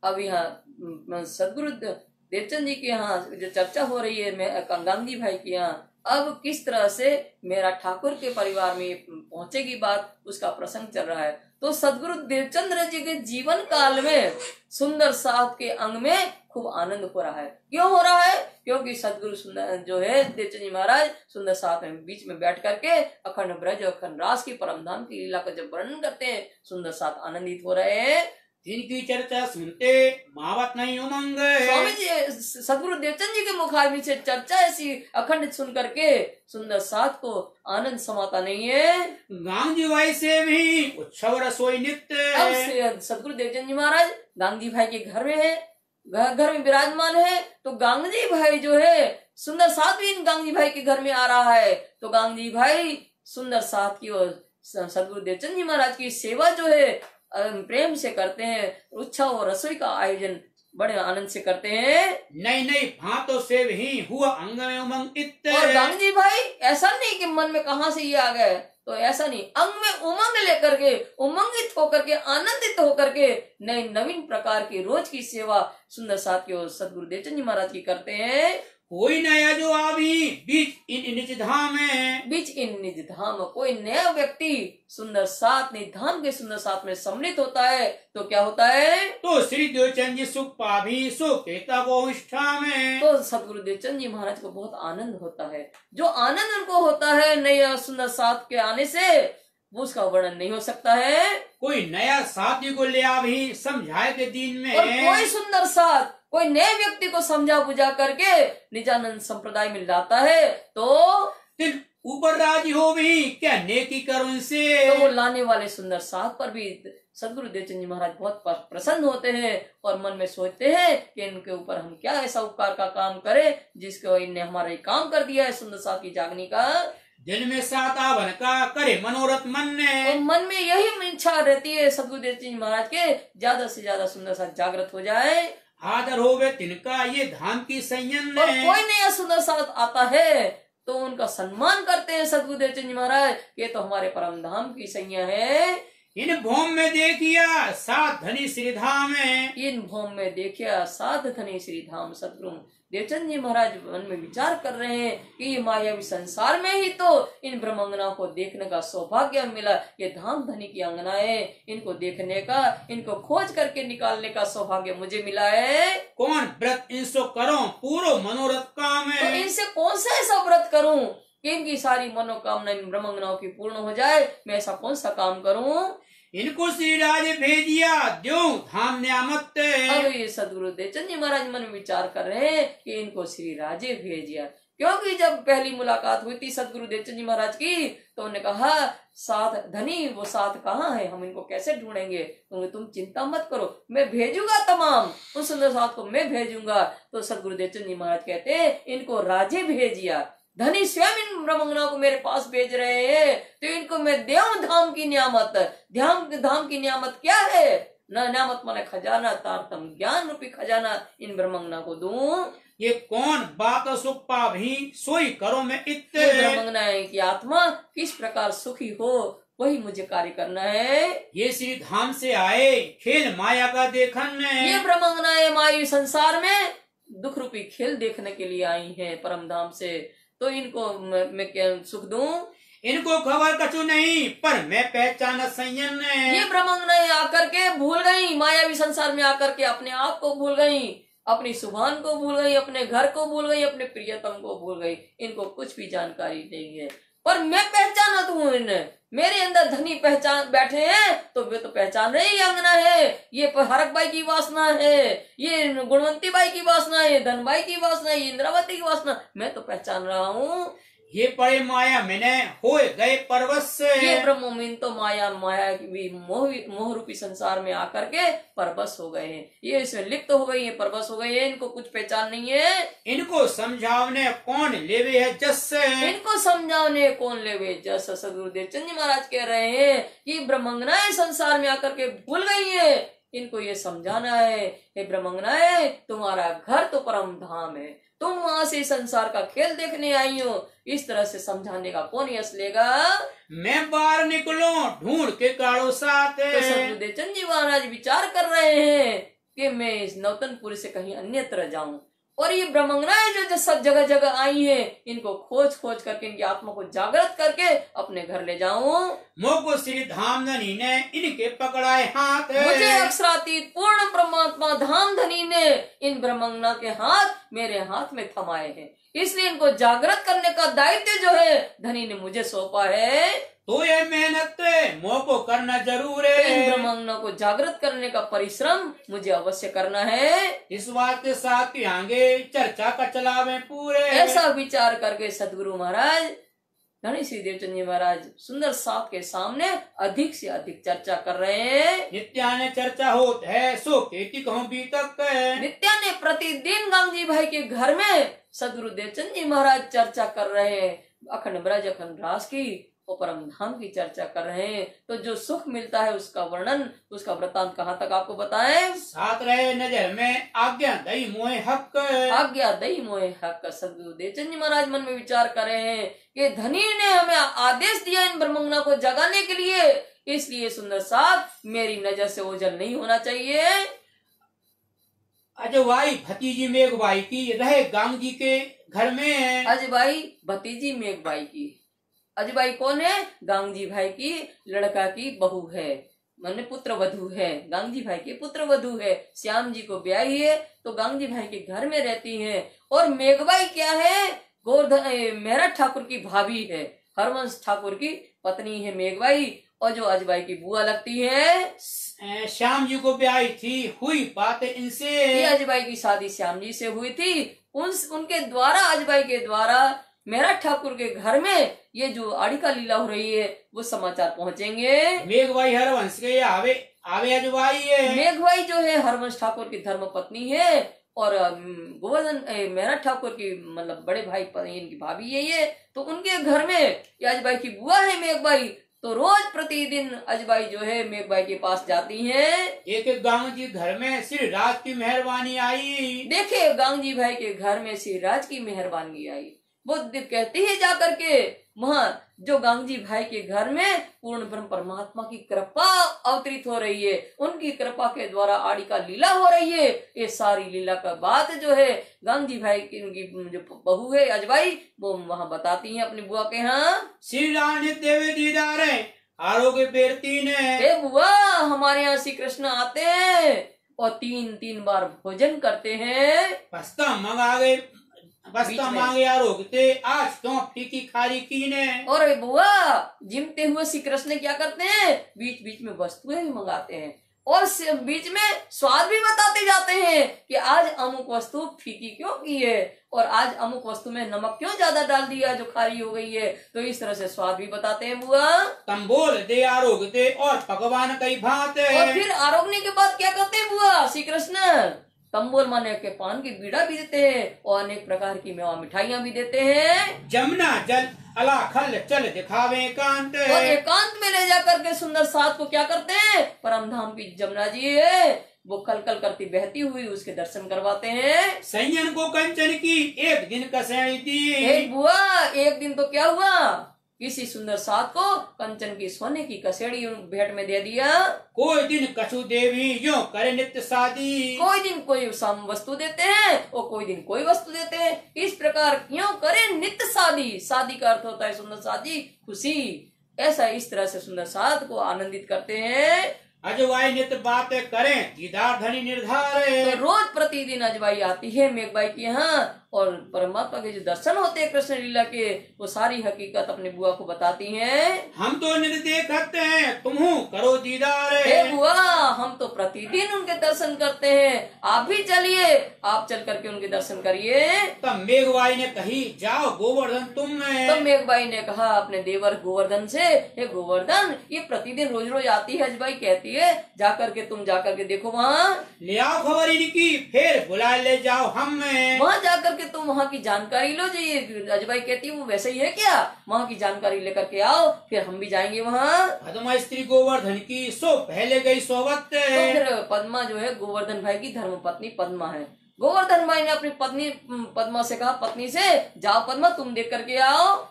अब यहाँ सदगुरु देवचंद जी के यहाँ जो चर्चा हो रही है, मैं गांधी भाई के यहाँ, अब किस तरह से मेरा ठाकुर के परिवार में पहुंचेगी बात, उसका प्रसंग चल रहा है। तो सदगुरु देवचंद्र जी के जीवन काल में सुंदर साथ के अंग में खूब आनंद हो रहा है। क्यों हो रहा है? क्योंकि सदगुरु सुंदर जो है देवचंद जी महाराज सुंदर साथ में बीच में बैठ करके अखंड ब्रज और अखंड रास की परम धाम की लीला का जब वर्णन करते हैं, सुंदर साथ आनंदित हो रहे हैं। जिनकी चर्चा सुनते मावत नहीं उमंग। स्वामी जी सदगुरु देवचंद जी के मुखारबिंद से चर्चा ऐसी अखंड सुन करके सुंदर साथ को आनंद समाता नहीं है। गांधी भाई से भी उत्सव रसोई नित्य। अब सदगुरु देवचंद जी महाराज गांधी भाई के घर में है, घर में विराजमान है, तो गांधी भाई जो है सुंदर साथ भी इन गांधी भाई के घर में आ रहा है। तो गांधी भाई सुंदर साथ की और सदगुरु देवचंद जी महाराज की सेवा जो है प्रेम से करते हैं। उत्सव और रसोई का आयोजन बड़े आनंद से करते हैं। नई नई भांतों से भी हुआ अंग में उमंग इत्त। और गांधी भाई ऐसा नहीं कि मन में कहां से ये आ गए, तो ऐसा नहीं, अंग में उमंग लेकर के, उमंगित होकर के, आनंदित होकर के नई नवीन प्रकार की रोज की सेवा सुंदर साथ की और सदगुरु देवचंद जी महाराज की करते हैं। कोई नया जो आवी बीच इन निज धाम में। बीच इन निज धाम, कोई नया व्यक्ति सुंदर साथ निज धाम के सुंदर साथ में सम्मिलित होता है तो क्या होता है? तो श्री देवचंद जी सुख पाभी सुख केता को निष्ठा में। तो सदगुरु देवचंद जी महाराज को बहुत आनंद होता है। जो आनंद उनको होता है नया सुंदर साथ के आने से, वो उसका वर्णन नहीं हो सकता है। कोई नया साथी को ले आवी समझाए के दिन में। और कोई सुंदर साथ कोई नए व्यक्ति को समझा बुझा करके निजानंद संप्रदाय में लाता है तो तिन ऊपर राजी हो भी क्या नेकी करूं से। तो वो लाने वाले सुंदर साथ पर भी सदगुरु देवचंद जी महाराज बहुत प्रसन्न होते हैं और मन में सोचते हैं कि इनके ऊपर हम क्या ऐसा उपकार का काम करें जिसको इनने हमारा काम कर दिया है सुंदर साथ की जागने का। दिन में सात आवन का करे मनोरथ मन ने। और मन में यही इच्छा रहती है सदगुरु देवचंद जी महाराज के ज्यादा से ज्यादा सुंदर साथ जागृत हो जाए। आदर होवे तिनका ये धाम की संयम और ने। कोई नया सुंदर साथ आता है तो उनका सम्मान करते हैं सदगुरु देवचंद जी महाराज, ये तो हमारे परम धाम की सैया है। इन भूम में देखिया सात धनी श्री धाम है। इन भूम में देखिया सात धनी श्री धाम। सदगुरु देवचंद जी महाराज मन में विचार कर रहे हैं कि ये मायावी संसार में ही तो इन ब्रह्मांगना को देखने का सौभाग्य मिला। ये धाम धनी की अंगनाएं, इनको देखने का, इनको खोज करके निकालने का सौभाग्य मुझे मिला है। कौन व्रत इनसो करो पूरो मनोरथ काम है। तो इनसे कौन सा ऐसा व्रत करूं कि इनकी सारी मनोकामना इन ब्रह्मांगनाओं की पूर्ण हो जाए? मैं ऐसा कौन सा काम करूं? इनको श्री राज भेजिया द्यो धाम न्यामत। अब ये सदगुरु देवचंद जी महाराज मन में विचार कर रहे हैं कि इनको श्री राजे भेजिया, क्योंकि जब पहली मुलाकात हुई थी सदगुरु देवचंद जी महाराज की तो उन्होंने कहा साथ धनी, वो साथ कहाँ है, हम इनको कैसे ढूंढेंगे? तुम चिंता मत करो, मैं भेजूंगा तमाम उन सुंदर साथ को मैं भेजूंगा। तो सदगुरु देवचंद जी महाराज कहते हैं इनको राजे भेजिया, धनी स्वयं इन ब्रह्मांगनाओं को मेरे पास भेज रहे हैं तो इनको मैं देव धाम की नियामत, धाम की नियामत क्या है? नियामत माने खजाना, तारतम ज्ञान रूपी खजाना इन ब्रह्मांगना को दूं। ये कौन बात सुख पाभी सोई करो मैं इत्ते। ब्रह्मांगना की आत्मा किस प्रकार सुखी हो वही मुझे कार्य करना है। ये श्री धाम से आए खेल माया का देखन। ये ब्रह्मांगनाएं माया संसार में दुख रूपी खेल देखने के लिए आई हैं परम धाम से, तो इनको मैं क्या सुख दूं? इनको खबर कछु नहीं पर मैं पहचान संयम। ये ब्रह्मांगनाएं आकर के भूल गई, मायावी संसार में आकर के अपने आप को भूल गई, अपनी सुभान को भूल गई, अपने घर को भूल गई, अपने प्रियतम को भूल गई। इनको कुछ भी जानकारी नहीं है पर मैं पहचाना दूं इन्हें। मेरे अंदर धनी पहचान बैठे हैं तो वे तो पहचान रहे ही अंगना है, ये हरक बाई की वासना है, ये गुणवंती बाई की वासना है, धनबाई की वासना है, इंद्रावती की वासना, मैं तो पहचान रहा हूँ। ये पड़े माया मैंने हो गए परवश से। ये ब्रह्ममीन तो माया की मोह रूपी संसार में आकर के परवश हो गए हैं, ये इसमें लिप्त हो गई है, परवश हो गए हैं, इनको कुछ पहचान नहीं है। इनको समझावने कौन लेवे है जस। इनको समझावने कौन लेवे जस। सदगुरु देवचंद जी महाराज कह रहे हैं कि ब्रह्मांगनाएं संसार में आकर के भूल गई है, इनको ये समझाना है हे ब्रह्मांगनाएं तुम्हारा घर तो परम धाम है, तुम वहां से संसार का खेल देखने आई हो, इस तरह से समझाने का कौन यश लेगा? मैं बाहर निकलो ढूंढ के काढ़ो साथ। तो सदगुरु देवचंद जी महाराज विचार कर रहे हैं कि मैं इस नौतनपुरी से कहीं अन्यत्र जाऊं, और ये ब्रह्मंगनाएं जो सब जगह जगह आई हैं, इनको खोज खोज करके इनकी आत्मा को जागृत करके अपने घर ले जाऊं। मोको श्री धामधनी ने इनके पकड़ाए हाथ, मुझे अक्षरातीत पूर्ण परमात्मा धामधनी ने इन ब्रह्मंगना के हाथ मेरे हाथ में थमाए हैं, इसलिए इनको जागृत करने का दायित्व जो है धनी ने मुझे सौंपा है। तो ये मेहनत मोको करना जरूर इन है, ब्रह्मंगना को जागृत करने का परिश्रम मुझे अवश्य करना है। इस बात के साथ ही आगे चर्चा का चलावे पूरे। ऐसा विचार करके सदगुरु महाराज धनी श्री देवचंद जी महाराज सुंदर साथ के सामने अधिक से अधिक चर्चा कर रहे हैं। नित्याने चर्चा होत है सो खेती कहूँ बीतक, नित्या ने प्रतिदिन गांधी भाई के घर में सदगुरु देवचंद जी महाराज चर्चा कर रहे हैं, अखंड ब्रज अखंड रास की और परम धाम की चर्चा कर रहे हैं। तो जो सुख मिलता है उसका वर्णन, उसका वृतांत कहाँ तक आपको बताएं। साथ रहे नजर में आज्ञा दई मोहे हक, आज्ञा दई मोहे हक। सदगुरु देवचंद जी महाराज मन में विचार कर रहे हैं कि धनी ने हमें आदेश दिया इन ब्रह्मंगना को जगाने के लिए, इसलिए सुंदर साथ मेरी नजर से ओझल नहीं होना चाहिए। अजवाई भतीजी मेघबाई की रहे गांगी के घर में, अजबाई भतीजी मेघबाई की। अजबाई कौन है? गांगजी भाई की लड़का की बहू है, माने पुत्र वधू है, गांगजी भाई की पुत्र वधू है। श्याम जी को ब्याही है तो गांगजी भाई के घर में रहती है। और मेघबाई क्या है? गोवर्धन मेरठ ठाकुर की भाभी है, हरवंश ठाकुर की पत्नी है मेघबाई, और जो अजबाई की बुआ लगती है। श्याम जी को ब्याही थी, हुई बात इनसे, ये अजबाई की शादी श्याम जी से हुई थी। उनके द्वारा, अजबाई के द्वारा मेरठ ठाकुर के घर में ये जो आड़िका लीला हो रही है वो समाचार पहुंचेंगे। मेघबाई हरवंश के आवे अजवाई है। मेघबाई जो है हरवंश ठाकुर की धर्म पत्नी है, और गोवर्धन मेरठ ठाकुर की मतलब बड़े भाई इनकी भाभी है ये। तो उनके घर में ये अजबाई की बुआ है मेघबाई, तो रोज प्रतिदिन अजबाई जो है मेघबाई के पास जाती हैं। एक गांगजी घर में श्री राज की मेहरबानी आई, देखे गांगजी भाई के घर में श्री राज की मेहरबानी आई। वो कहती है जाकर के वहाँ जो गांगजी भाई के घर में पूर्ण ब्रह्म परमात्मा की कृपा अवतरित हो रही है, उनकी कृपा के द्वारा आड़िका लीला हो रही है। ये सारी लीला का बात जो है गांगजी भाई की उनकी जो बहू है अजबाई, वो वहाँ बताती है अपनी बुआ के यहाँ। श्री राम ने देवे दीदार आरोग्य बेरती ने, बुआ हमारे यहाँ श्री कृष्ण आते हैं और 3-3 बार भोजन करते हैं। बस्ता मांगे आरोग्य आज क्यों फीकी खारी की ने। और बुआ जिमते हुए श्री कृष्ण क्या करते हैं? बीच बीच में वस्तुएं भी मंगाते हैं और बीच में स्वाद भी बताते जाते हैं कि आज अमुक वस्तु फीकी क्यों की है, और आज अमुक वस्तु में नमक क्यों ज्यादा डाल दिया जो खारी हो गई है। तो इस तरह से स्वाद भी बताते हैं बुआ। तम बोल दे आरोग्य दे और भगवान कई भात, और फिर आरोग्य के बाद क्या करते हैं बुआ श्री कृष्ण? तंबोल माने के पान की बीड़ा भी देते हैं और अनेक प्रकार की मेवा मिठाइयाँ भी देते हैं। जमुना जल अलाखल चल दिखावे एकांत, और एकांत में ले जाकर के सुंदर साथ को क्या करते हैं? परम धाम की जमुना जी है वो कल कल करती बहती हुई उसके दर्शन करवाते हैं। सैयन को कंचन की एक दिन कसैनी दी, एक बुआ एक दिन तो क्या हुआ, किसी सुंदर साथ को कंचन की सोने की कसेड़ी भेंट में दे दिया। कोई दिन कछु देवी यो करे नित्य शादी, कोई दिन कोई वस्तु देते हैं और कोई दिन कोई वस्तु देते हैं। इस प्रकार क्यों करे नित्य शादी। शादी का अर्थ होता है सुंदर शादी, खुशी। ऐसा इस तरह से सुंदर साथ को आनंदित करते हैं। अजवाई नित्य बातें करें दीदार धनी निर्धार, तो रोज प्रतिदिन अजवाई आती है मेघबाई के यहाँ और परमात्मा के जो दर्शन होते हैं कृष्ण लीला के, वो सारी हकीकत अपनी बुआ को बताती हैं। हम तो निर्देख करते हैं तुम करो दीदार, हे बुआ हम तो प्रतिदिन उनके दर्शन करते हैं, आप भी चलिए, आप चल करके उनके दर्शन करिए। तब मेघबाई ने कही जाओ गोवर्धन तुम, तब मेघबाई ने कहा अपने देवर गोवर्धन से, हे गोवर्धन ये प्रतिदिन रोज रोज आती है अजबाई, कहती है जाकर के तुम जाकर के देखो वहाँ, ले आओ खबर इनकी फिर बुला ले जाओ हम, वहाँ जाकर के तुम वहाँ की जानकारी लो। जी अजबाई कहती है वो वैसे ही है क्या, वहाँ की जानकारी लेकर के आओ फिर हम भी जाएंगे वहाँ। पद्मा स्त्री गोवर्धन की सो पहले गई सोबत, तो फिर पद्मा जो है गोवर्धन भाई की धर्म पत्नी पद्मा है। गोवर्धन भाई ने अपनी पत्नी पद्मा से कहा, पत्नी से जाओ पद्मा तुम देख करके आओ।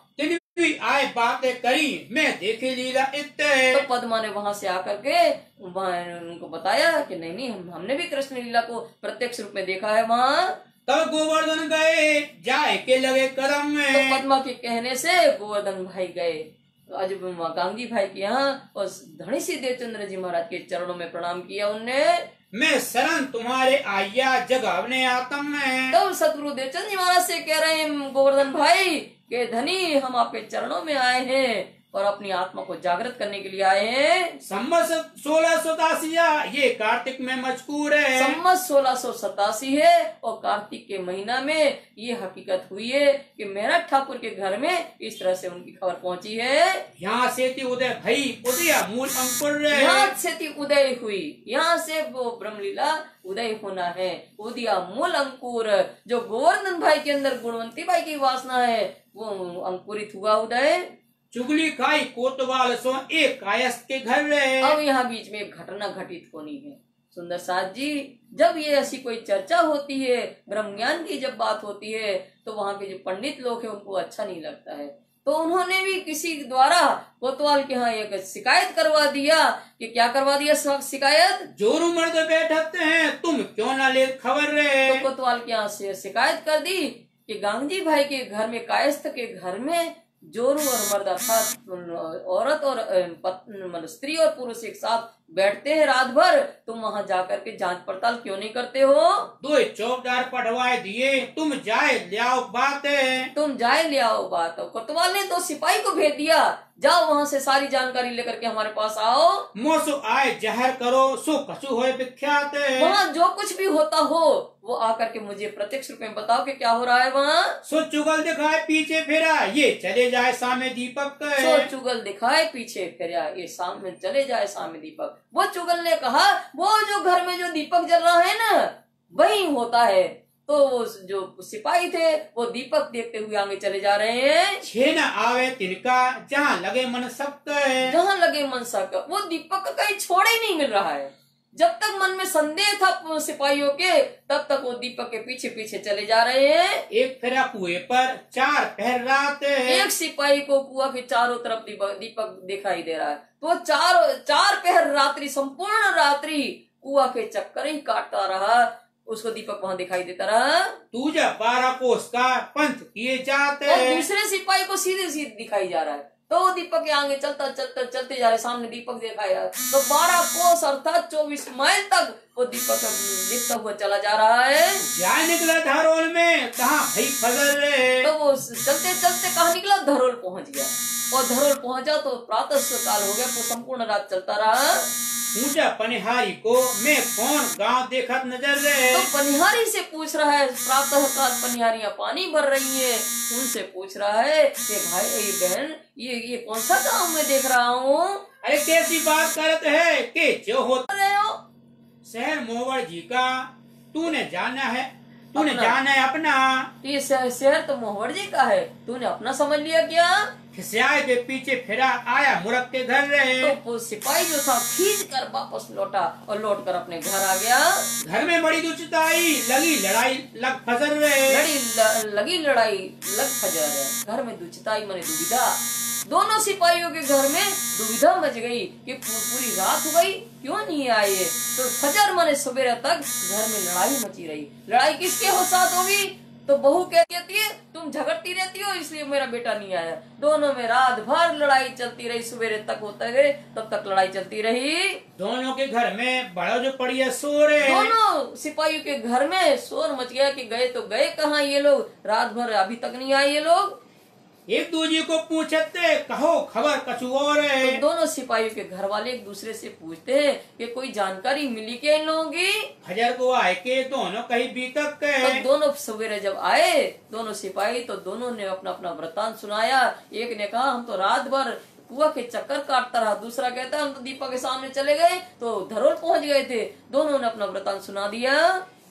आए बातें करी मैं देखे लीला इत्ते, तो पद्मा ने वहां से आकर के वहाँ उनको बताया कि नहीं हमने भी कृष्ण लीला को प्रत्यक्ष रूप में देखा है वहाँ। तब गोवर्धन गए जाए के लगे कदम तो में। पद्मा के कहने से गोवर्धन भाई गए जब गांगी भाई के यहाँ और धनी सी देवचंद्र जी महाराज के चरणों में प्रणाम किया उनने। मैं शरण तुम्हारे आया जगावने आतम में। तब सतगुरु देवचंद जी महाराज से कह रहे हैं गोवर्धन भाई के धनी हम आपके चरणों में आए हैं और अपनी आत्मा को जागृत करने के लिए आए हैं। संवत 1687 ये कार्तिक में मजकूर है। संवत 1687 है और कार्तिक के महीना में ये हकीकत हुई है कि मेरठ ठाकुर के घर में इस तरह से उनकी खबर पहुंची है। यहाँ से थी उदय भई उदय मूल अंकुर है। यहाँ से थी उदय हुई, यहाँ से वो ब्रह्मलीला उदय होना है। उदया मूल अंकुर जो गोवर्धन भाई के अंदर गुणवंती भाई की वासना है वो अंकुरित हुआ उदय। चुगली खाई कोतवाल सो एक कायस्थ के घर रहे। अब यहाँ बीच में एक घटना घटित होनी है सुंदर साथ जी। जब ये ऐसी कोई चर्चा होती है, ब्रह्म ज्ञान की जब बात होती है तो वहाँ के जो पंडित लोग हैं उनको अच्छा नहीं लगता है। तो उन्होंने भी किसी द्वारा कोतवाल के यहाँ एक शिकायत करवा दिया कि क्या करवा दिया शिकायत, जोरू मर्द बैठते हैं तुम क्यों ना ले खबर रहे। तो कोतवाल के यहाँ से शिकायत कर दी कि गांधी भाई के घर में कायस्थ के घर में जोरू और मर्द अर्थात औरत और मतलब स्त्री और पुरुष एक साथ बैठते हैं रात भर, तुम वहां जाकर के जांच पड़ताल क्यों नहीं करते हो। दो चौकीदार पढ़वाए दिए तुम जाए ले आओ बात है। तुम जाए ले आओ बात। कोतवाल ने तो सिपाही को भेज दिया, जाओ वहां से सारी जानकारी लेकर के हमारे पास आओ। मोसो आए जहर करो सो कछु होए विख्यात है। वहाँ जो कुछ भी होता हो वो आकर के मुझे प्रत्यक्ष रूप में बताओ कि क्या हो रहा है वहाँ। सो चुगल दिखाए पीछे फिरा ये चले जाए सामने दीपक है। सो चुगल दिखाए पीछे फिरा ये सामने चले जाए सामने दीपक। वो चुगल ने कहा वो जो घर में जो दीपक जल रहा है ना वही होता है। तो वो जो सिपाही थे वो दीपक देखते हुए आगे चले जा रहे हैं। छेना आवे तिनका जहाँ लगे मन सख्त है। जहाँ लगे मन सक वो दीपक का कहीं छोड़ ही नहीं मिल रहा है। जब तक मन में संदेह था सिपाहियों के तब तक वो दीपक के पीछे पीछे चले जा रहे हैं। एक फेरा कुएं पर 4 पहर रात है। एक सिपाही को कुआं के चारों तरफ दीपक दिखाई दे रहा है तो चार पहर रात्रि संपूर्ण रात्रि कुआं के चक्कर ही काटता रहा, उसको दीपक वहां दिखाई देता रहा। तुझा 12 कोस का पंथ किए जाते और दूसरे सिपाही को सीधे सीधे दिखाई जा रहा है तो वो दीपक के आगे चलते जा रहे, सामने दीपक दिखाया तो 12 कोस अर्थात 24 माइल तक वो दीपक दिखता हुआ चला जा रहा है। जाए निकला धारोल में कहा भाई फजल रे। तो वो चलते चलते कहा निकला धरोल पहुंच गया और धरोल पहुंचा तो प्रातः काल हो गया तो संपूर्ण रात चलता रहा। पूछा पनिहारी को मैं कौन गांव देखत नजर रे। तो पनिहारी से पूछ रहा है, प्रातः काल पनिहारियां पानी भर रही है, उनसे पूछ रहा है कि भाई ये बहन ये कौन सा गांव में देख रहा हूँ। अरे कैसी बात करत है कि जो होता रहे हो शहर मोवर जी का तूने जाना है अपना। ये शहर तो मोहवर जी का है, तूने अपना समझ लिया क्या। खिसियाए के पीछे फिरा आया मुरक के घर रहे। तो वो सिपाही जो था खींच कर वापस लौटा और लौट कर अपने घर आ गया। घर में बड़ी दुचिताई लगी लड़ाई लग फजर रहे। लगी लड़ाई लग फजर है। घर में दुचिताई माने दुविधा, दोनों सिपाहियों के घर में दुविधा मच गई कि पूरी रात हो गई क्यों नहीं आए। तो फजर माने सवेरे तक घर में लड़ाई मची रही। लड़ाई किसके हो साथ होगी तो बहू कहती है तुम झगड़ती रहती हो इसलिए मेरा बेटा नहीं आया। दोनों में रात भर लड़ाई चलती रही, सवेरे तक होते गए तब तक लड़ाई चलती रही। दोनों के घर में बड़ा जो पड़िया शोर है। दोनों सिपाहियों के घर में शोर मच गया कि गए तो गए कहाँ ये लोग, रात भर अभी तक नहीं आए ये लोग। एक दूसरे को पूछते कहो खबर कछु और है। तो दोनों सिपाहियों के घर वाले एक दूसरे से पूछते हैं कि कोई जानकारी मिली क्या इन लोगों की। फजर को आए के दोनों कहीं बीतक के। तो दोनों सवेरे जब आए दोनों सिपाही तो दोनों ने अपना अपना वृतांत सुनाया। एक ने कहा हम तो रात भर कुआं के चक्कर काटता रहा, दूसरा कहता हम तो दीपक के सामने चले गए तो धरोल पहुंच गए थे। दोनों ने अपना वृतांत सुना दिया।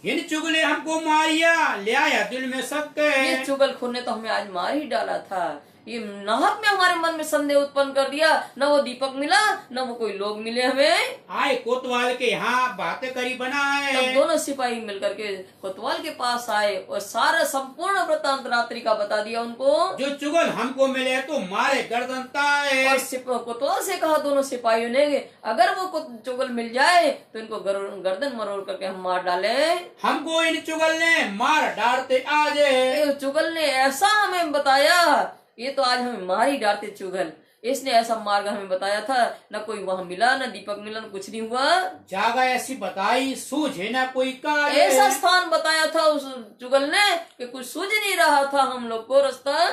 इन चुगले हमको मारिया ले आया दिल में शक है। ये चुगलखोर ने तो हमें आज मार ही डाला था। ये नाहक में हमारे मन में संदेह उत्पन्न कर दिया। न वो दीपक मिला, न वो कोई लोग मिले हमें। आए कोतवाल के यहाँ बातें करी तब बनाए। दोनों सिपाही मिलकर के कोतवाल के पास आए और सारा संपूर्ण वृत्तांत रात्रि का बता दिया उनको। जो चुगल हमको मिले तो मारे गर्दन ताए। और कोतवाल से कहा दोनों सिपाहियों ने, अगर वो चुगल मिल जाए तो इनको गर्दन मरोड़ करके हम मार डाले। हमको इन चुगल ने मार डालते आज। चुगल ने ऐसा हमें बताया, ये तो आज हमें मार ही डालते चुगल। इसने ऐसा मार्ग हमें बताया था, न कोई वहाँ मिला, न दीपक मिला, न कुछ नहीं हुआ। जागा ऐसी बताई सूझे न कोई कार्य। ऐसा स्थान बताया था उस चुगल ने कि कुछ सूझ नहीं रहा था हम लोग को रास्ता।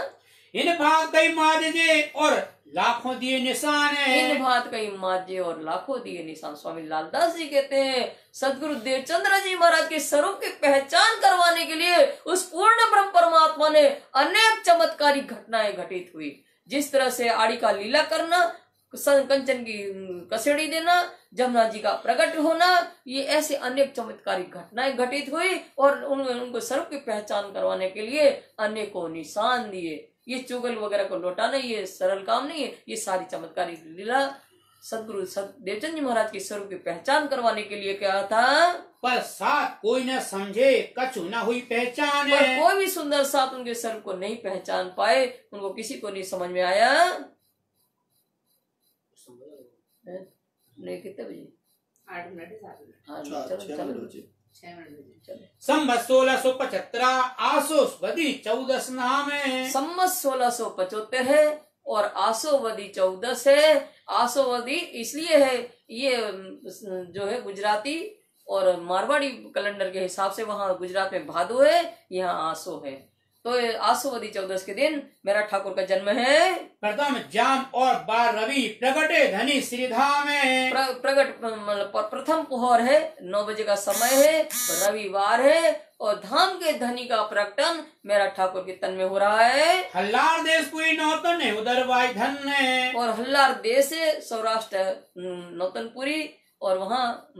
इन भाग कई माजे और लाखों दिए निशान। इन भात कई माजे और लाखों दिए निशान। स्वामी लालदास जी कहते हैं, सदगुरु देवचंद्र जी महाराज के स्वरूप की पहचान करवाने के लिए उस पूर्ण ब्रह्म परमात्मा ने अनेक चमत्कारिक घटनाएं घटित हुई। जिस तरह से आड़ी का लीला करना, कंचन की कसेड़ी देना, जमुना जी का प्रकट होना, ये ऐसे अनेक चमत्कारिक घटनाएं घटित हुई और उनको स्वरूप की पहचान करवाने के लिए अनेकों निशान दिए। ये चुगल वगैरह को लौटाना ये सरल काम नहीं है। ये सारी चमत्कारिक लीला सदगुरु देवचंद जी महाराज के स्वरूप की पहचान करवाने के लिए क्या था। पर साथ कोई न समझे, कछु न हुई पहचान। पर कोई भी सुंदर साथ उनके स्वरूप को नहीं पहचान पाए, उनको किसी को नहीं समझ में आया। नहीं, कितने बजे? 8 मिनट। हाँ, चलो। संवत 1675 आसोवदी 14 नाम है। संवत 1675 है और आसोवदी 14 है। आसोवदी इसलिए है, ये जो है गुजराती और मारवाड़ी कैलेंडर के हिसाब से वहाँ गुजरात में भादो है, यहाँ आसो है। तो आसोवदी 14 के दिन मेरा ठाकुर का जन्म है। प्रथम जाम और बार रवि प्रगटे धनी श्रीधाम है। प्रगट मतलब प्रथम पोहर है, 9 बजे का समय है, रविवार है और धाम के धनी का प्रकटन मेरा ठाकुर के तन में हो रहा है। हल्लार देश कोई नौतन है उधर वाई धन है। और हल्लार देश है सौराष्ट्र नौतनपुरी, और वहाँ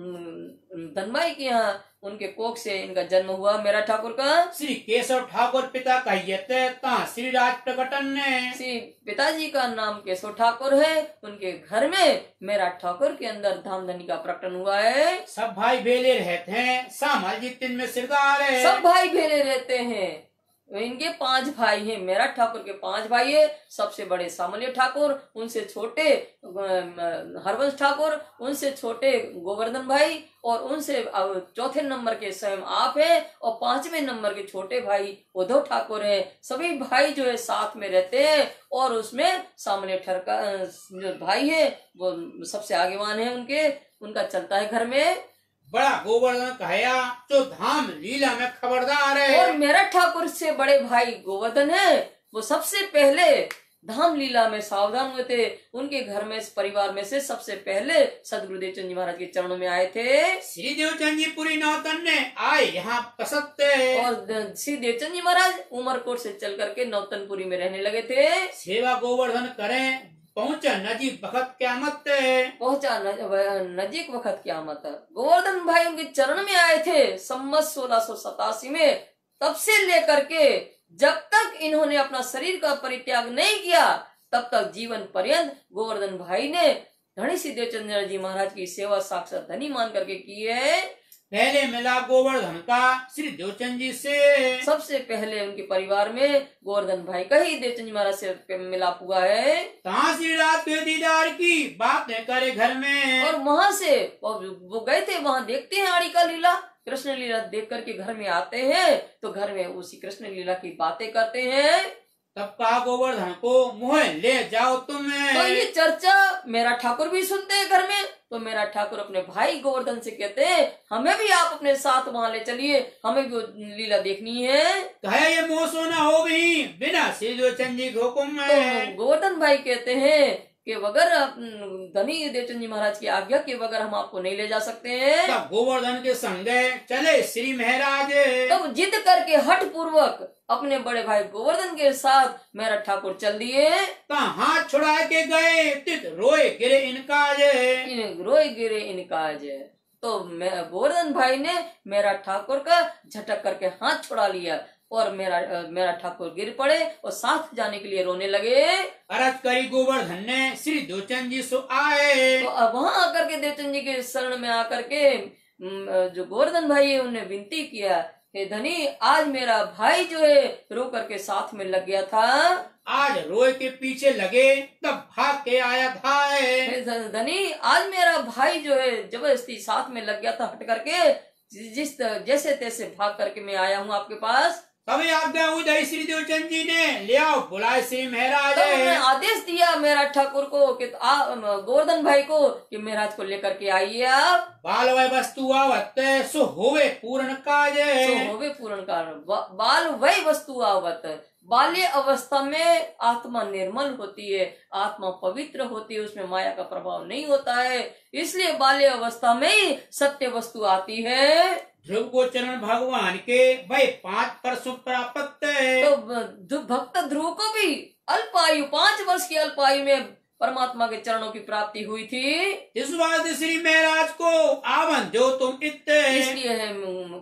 धनबाई के यहाँ उनके कोख से इनका जन्म हुआ मेरा ठाकुर का। श्री केशव ठाकुर पिता कहियते ता श्री राज प्रकटन ने। श्री पिताजी का नाम केशव ठाकुर है, उनके घर में मेरा ठाकुर के अंदर धाम धनी का प्रकटन हुआ है। सब भाई बेले रहते हैं, सामाजिक दिन में सिरदार है। सब भाई भेले रहते हैं। इनके 5 भाई हैं, मेरा ठाकुर के 5 भाई है। सबसे बड़े सामल्य ठाकुर, उनसे छोटे हरवंश ठाकुर, उनसे छोटे गोवर्धन भाई, और उनसे चौथे नंबर के स्वयं आप है, और 5वें नंबर के छोटे भाई उद्धव ठाकुर है। सभी भाई जो है साथ में रहते हैं, और उसमें सामने ठरका जो भाई है वो सबसे आगेवान है, उनका चलता है घर में। बड़ा गोवर्धन कहया जो धाम लीला में खबरदार है। और मेरा ठाकुर से बड़े भाई गोवर्धन है, वो सबसे पहले धाम लीला में सावधान हुए थे। उनके घर में, इस परिवार में से सबसे पहले सदगुरु देवचंद जी महाराज के चरणों में आए थे। श्री देवचंद जी पुरी नौतन ने आए यहाँ कसते। और श्री देवचंद जी महाराज उमरकोट से चल करके नौतनपुरी में रहने लगे थे। सेवा गोवर्धन करें, पहुंचा नजीक वक्त क्यामत। पहुंचा नजीक वक्त क्यामत। गोवर्धन भाई उनके चरण में आए थे संवत 1687 में। तब से लेकर के जब तक इन्होंने अपना शरीर का परित्याग नहीं किया, तब तक जीवन पर्यंत गोवर्धन भाई ने धनी श्री देवचंद्र जी महाराज की सेवा साक्षात धनी मान करके की है। पहले मिला गोवर्धन का श्री देवचंद जी से। सबसे पहले उनके परिवार में गोवर्धन भाई का ही देवचंद जी महाराज से मिलाप हुआ है। कहाँ श्री रात के दीदार की बातें करे घर में। और वहाँ से वो गए थे, वहाँ देखते हैं आड़ी का लीला, कृष्ण लीला देख करके घर में आते हैं, तो घर में उसी कृष्ण लीला की बातें करते हैं। तब कहा गोवर्धन को मुँह ले जाओ तुम्हें। तो ये चर्चा मेरा ठाकुर भी सुनते हैं घर में। तो मेरा ठाकुर अपने भाई गोवर्धन से कहते हैं, हमें भी आप अपने साथ वहाँ ले चलिए, हमें भी वो लीला देखनी है। कहे ये मोह सोना हो भी बिना श्री देवचंद जी हुकुम में। तो गोवर्धन भाई कहते हैं कि बगैर धनी देवचंद जी महाराज की आज्ञा के बगैर हम आपको नहीं ले जा सकते हैं। तब गोवर्धन के संग चले श्री महाराज। तब जिद करके हठ पूर्वक अपने बड़े भाई गोवर्धन के साथ मेरा ठाकुर चल दिए। हाथ छुड़ा के गए तित रोए गिरे इनकाज। रोए गिरे इनकाज। तो गोवर्धन भाई ने मेरा ठाकुर का झटक करके हाथ छुड़ा लिया और मेरा ठाकुर गिर पड़े और साथ जाने के लिए रोने लगे। अरज करी गोवर्धन ने श्री देवचंद जी सो आए। तो अब वहां आकर के देवचंद जी के शरण में आकर के जो गोवर्धन भाई है उन्हें विनती किया, हे धनी आज मेरा भाई जो है रो करके साथ में लग गया था, आज रोए के पीछे लगे तब भाग के आया था। हे धनी आज मेरा भाई जो है जबरदस्ती साथ में लग गया था, हट करके जैसे तैसे भाग करके मैं आया हूँ आपके पास। तभी आज्ञा हुई दई श्री देवचंद जी ने ले आओ बुलाए श्री महाराज। तो उन्होंने आदेश दिया मेरा ठाकुर को कि गोवर्धन भाई को कि महाराज को लेकर के आइए आप। बाल वह वस्तु आवत सो होवे पूर्ण काज। सो होवे पूर्ण कार्य। बाल वही वस्तु आवत। बाल्य अवस्था में आत्मा निर्मल होती है, आत्मा पवित्र होती है, उसमें माया का प्रभाव नहीं होता है, इसलिए बाल्य अवस्था में ही सत्य वस्तु आती है। ध्रुव गोचरण भगवान के भाई 5 वर्ष प्राप्त है। तो भक्त ध्रुव को भी अल्पायु 5 वर्ष की अल्पायु में परमात्मा के चरणों की प्राप्ति हुई थी। इस बात श्री महाराज को आवन जो तुम इतने, इसलिए है